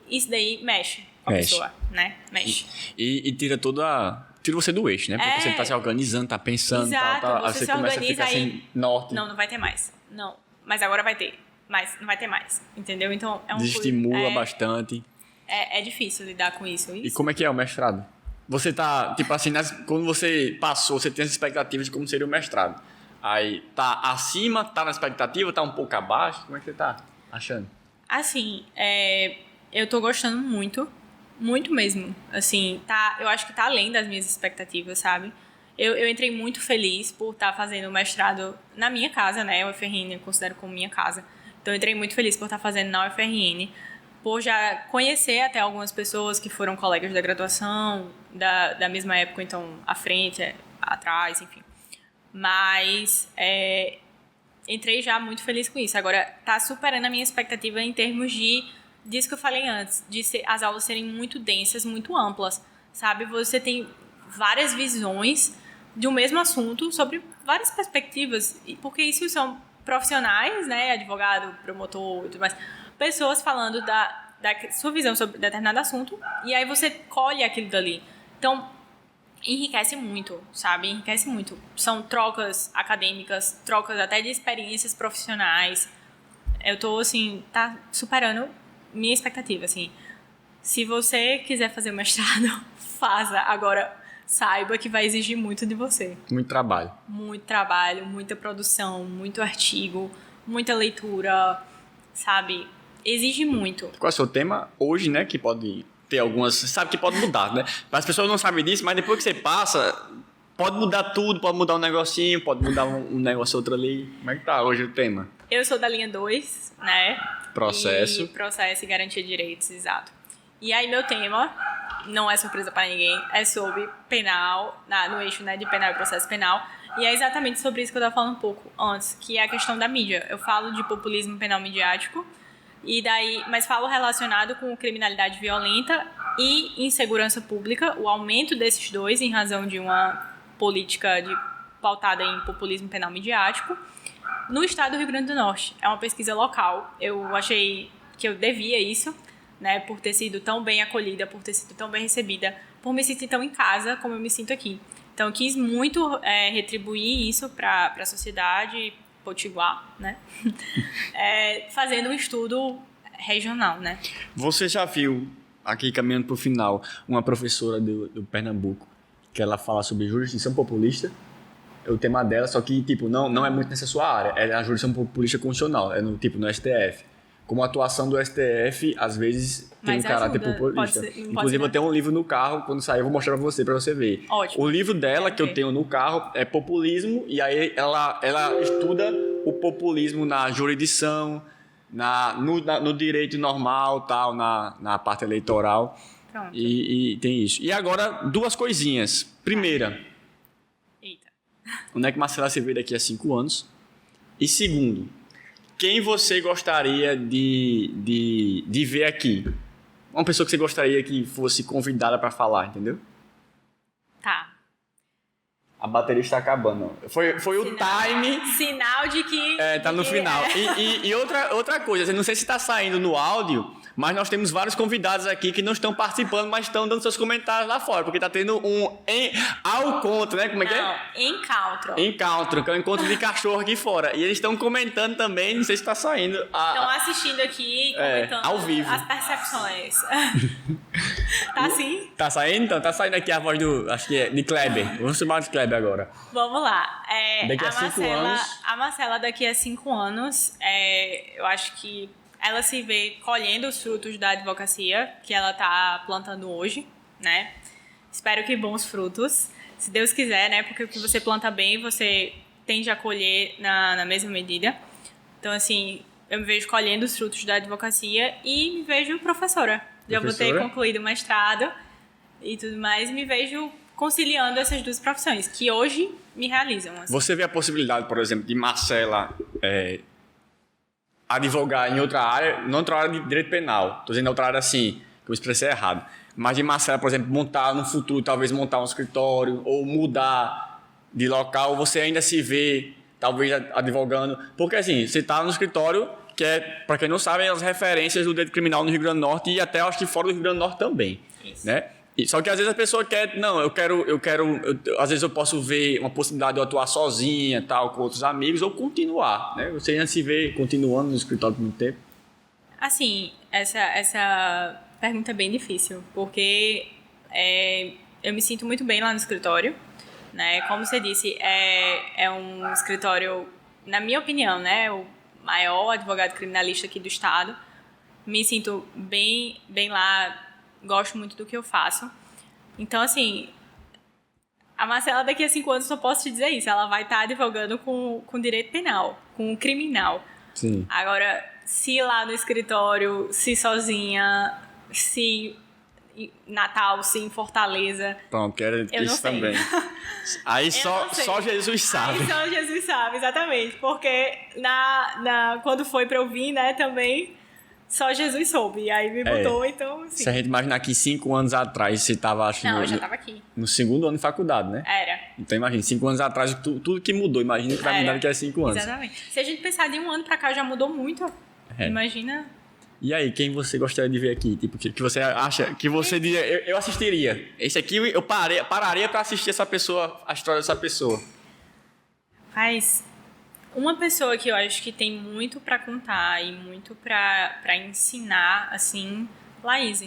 isso daí mexe com a pessoa, né? Mexe. E tira tira você do eixo, né? Porque você tá se organizando, tá pensando, exato, tal. Você se começa organiza, a ficar sem norte. Não vai ter mais. Não, mas agora vai ter. Mas não vai ter mais, entendeu? Então é um desestimula bastante. É difícil lidar com isso. E como é que é o mestrado? Você tá, tipo assim, quando você passou, você tem as expectativas de como seria o mestrado. Aí, tá acima, tá na expectativa, tá um pouco abaixo? Como é que você tá achando? Assim, eu tô gostando muito, muito mesmo. Assim, eu acho que tá além das minhas expectativas, sabe? Eu entrei muito feliz por estar fazendo o mestrado na minha casa, né? O UFRN eu considero como minha casa. Então, eu entrei muito feliz por estar fazendo na UFRN, por já conhecer até algumas pessoas que foram colegas da graduação, da mesma época, então, à frente, atrás, enfim. Mas, entrei já muito feliz com isso. Agora, tá superando a minha expectativa em termos disso que eu falei antes, de as aulas serem muito densas, muito amplas, sabe? Você tem várias visões de um mesmo assunto sobre várias perspectivas, porque isso são profissionais, né, advogado, promotor e tudo mais, pessoas falando da sua visão sobre determinado assunto, e aí você colhe aquilo dali. Então, enriquece muito, sabe? Enriquece muito. São trocas acadêmicas, trocas até de experiências profissionais. Eu tô, assim, tá superando minha expectativa, assim. Se você quiser fazer o mestrado, faça. Agora, saiba que vai exigir muito de você. Muito trabalho. Muito trabalho, muita produção, muito artigo, muita leitura, sabe? Exige muito. Qual é o seu tema hoje, né? Que pode ter algumas... Você sabe que pode mudar, né? As pessoas não sabem disso, mas depois que você passa, pode mudar tudo, pode mudar um negocinho, pode mudar um negócio outro ali. Como é que tá hoje o tema? Eu sou da linha 2, né? Processo. Processo e garantia de direitos, exato. E aí meu tema... não é surpresa para ninguém, é sobre penal, no eixo, né, de penal e processo penal, e é exatamente sobre isso que eu estava falando um pouco antes, que é a questão da mídia. Eu falo de populismo penal midiático, mas falo relacionado com criminalidade violenta e insegurança pública, o aumento desses dois em razão de uma política pautada em populismo penal midiático, no estado do Rio Grande do Norte. É uma pesquisa local, eu achei que eu devia isso, né? Por ter sido tão bem acolhida, por ter sido tão bem recebida, por me sentir tão em casa como eu me sinto aqui. Então, eu quis muito retribuir isso para a sociedade potiguar, né? Fazendo um estudo regional, né? Você já viu, aqui caminhando para o final, uma professora do Pernambuco, que ela fala sobre jurisdição populista? É o tema dela, só que tipo, não é muito nessa sua área, é a jurisdição populista constitucional, é no STF. Como a atuação do STF, às vezes, tem um caráter populista. Inclusive, eu tenho um livro no carro, quando sair eu vou mostrar pra você ver. Ótimo. O livro dela, que eu tenho no carro, é populismo, e aí ela estuda o populismo na jurisdição, no direito normal, tal, na parte eleitoral. Pronto. E tem isso. E agora, duas coisinhas. Primeira, Eita. onde é que Marcela se vê daqui a 5 anos? E segundo, quem você gostaria de ver aqui? Uma pessoa que você gostaria que fosse convidada para falar, entendeu? Tá. A bateria está acabando. Foi o time. Sinal de que... Tá no final. E outra coisa, eu não sei se está saindo no áudio, mas nós temos vários convidados aqui que não estão participando, mas estão dando seus comentários lá fora, porque está tendo ao encontro, né? Como é que é? Não, Encontro, que é um encontro de cachorro aqui fora. E eles estão comentando também, não sei se está saindo. Estão assistindo aqui, comentando ao vivo. as percepções. Tá assim? Tá saindo? Então, tá saindo aqui a voz acho que é de Kleber. Vamos chamar de Kleber agora. Vamos lá. Daqui a 5 anos. A Marcela, daqui a 5 anos, eu acho que ela se vê colhendo os frutos da advocacia que ela tá plantando hoje, né? Espero que bons frutos, se Deus quiser, né? Porque o que você planta bem, você tende a colher na mesma medida. Então, assim, eu me vejo colhendo os frutos da advocacia e me vejo professora. Já vou ter concluído o mestrado e tudo mais, e me vejo conciliando essas duas profissões, que hoje me realizam. Assim. Você vê a possibilidade, por exemplo, de Marcela advogar em outra área, não outra área de direito penal, estou dizendo outra área assim, que eu expressei errado, mas de Marcela, por exemplo, montar no futuro, talvez montar um escritório ou mudar de local, você ainda se vê, talvez, advogando, porque assim, você está no escritório, que é, para quem não sabe, as referências do direito criminal no Rio Grande do Norte e até, acho que fora do Rio Grande do Norte também, né? Só que às vezes a pessoa quer, às vezes eu posso ver uma possibilidade de eu atuar sozinha, tal, com outros amigos, ou continuar, né? Você ainda se vê continuando no escritório por muito tempo? Assim, essa pergunta é bem difícil, porque eu me sinto muito bem lá no escritório, né? Como você disse, é um escritório, na minha opinião, né? O maior advogado criminalista aqui do estado. Me sinto bem lá, gosto muito do que eu faço. Então, assim, a Marcela daqui a 5 anos só posso te dizer isso. Ela vai estar advogando com direito penal, com criminal. Sim. Agora, se lá no escritório, se sozinha, se em Natal, se em Fortaleza... Pronto, quero isso também. Aí só Jesus sabe. Aí só Jesus sabe, exatamente. Porque quando foi pra eu vir, né, também... Só Jesus soube, e aí me botou, então, assim... Se a gente imaginar que 5 anos atrás você estava, acho que... Não, eu já estava aqui. No segundo ano de faculdade, né? Era. Então, imagina, 5 anos atrás, tudo que mudou, imagina que vai mudar daqui a 5 anos. Exatamente. Se a gente pensar de 1 ano pra cá, já mudou muito. Imagina... E aí, quem você gostaria de ver aqui? Tipo, que você acha, que você diria, eu assistiria. Esse aqui eu pararia pra assistir essa pessoa, a história dessa pessoa. Mas... Uma pessoa que eu acho que tem muito pra contar e muito pra ensinar, assim, Laís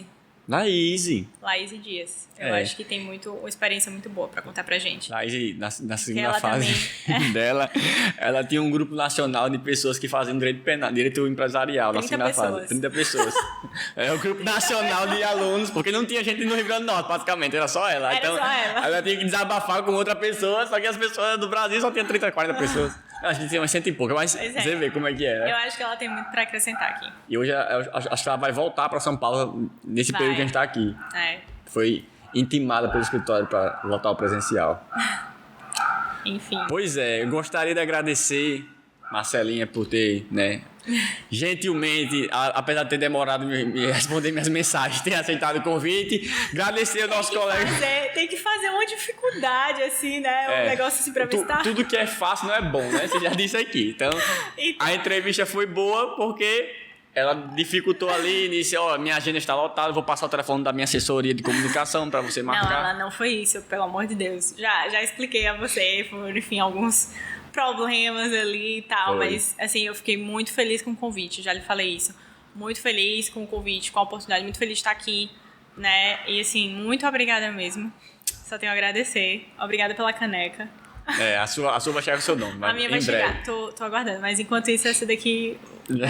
Dias. Eu acho que tem uma experiência muito boa pra contar pra gente. Laís, na segunda fase dela, ela tinha um grupo nacional de pessoas que faziam direito penal, direito empresarial, na segunda fase. 30 pessoas. É o grupo nacional de alunos, porque não tinha gente no Rio Grande do Norte, praticamente, era só ela. Então, ela tinha que desabafar com outra pessoa, só que as pessoas do Brasil só tinham 30, 40 pessoas. A gente tem umas 100 e pouca, mas você vê como é que é, né? Eu acho que ela tem muito pra acrescentar aqui. E hoje acho que ela vai voltar pra São Paulo nesse período que a gente tá aqui. Foi intimada pelo escritório para voltar ao presencial. Enfim. Pois é, eu gostaria de agradecer Marcelinha por ter, né, gentilmente, apesar de ter demorado me responder minhas mensagens, ter aceitado o convite. Agradecer ao nosso colega. Tem que fazer uma dificuldade, assim, né? Um negócio assim pra ver se tá... Tudo que é fácil não é bom, né? Você já disse aqui. Então, a entrevista foi boa porque ela dificultou ali, disse, minha agenda está lotada, vou passar o telefone da minha assessoria de comunicação para você marcar. Não, ela não foi isso, pelo amor de Deus. Já expliquei a você, enfim, alguns problemas ali e tal, mas assim, eu fiquei muito feliz com o convite, já lhe falei isso. Muito feliz com o convite, com a oportunidade, muito feliz de estar aqui, né? E assim, muito obrigada mesmo. Só tenho a agradecer. Obrigada pela caneca. A sua vai chegar com o seu nome, mas a minha vai chegar, tô aguardando. Mas enquanto isso, essa daqui, né?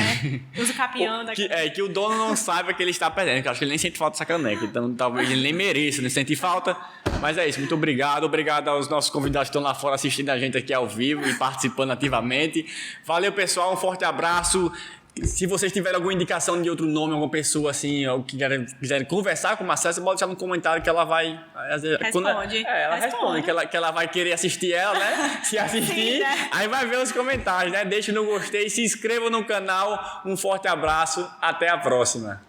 Usa o capião daqui. Que o dono não saiba que ele está perdendo, que eu acho que ele nem sente falta dessa caneca. Então, talvez ele nem mereça, nem sente falta. Mas é isso, muito obrigado. Obrigado aos nossos convidados que estão lá fora assistindo a gente aqui ao vivo e participando ativamente. Valeu, pessoal. Um forte abraço. Se vocês tiverem alguma indicação de outro nome, alguma pessoa assim, ou que quiserem conversar com a Marcela, você pode deixar no comentário que ela vai... Responde. Ela responde, que ela vai querer assistir ela, né? Se assistir, sim, né? Aí vai ver os comentários, né? Deixe no gostei, se inscreva no canal. Um forte abraço, até a próxima.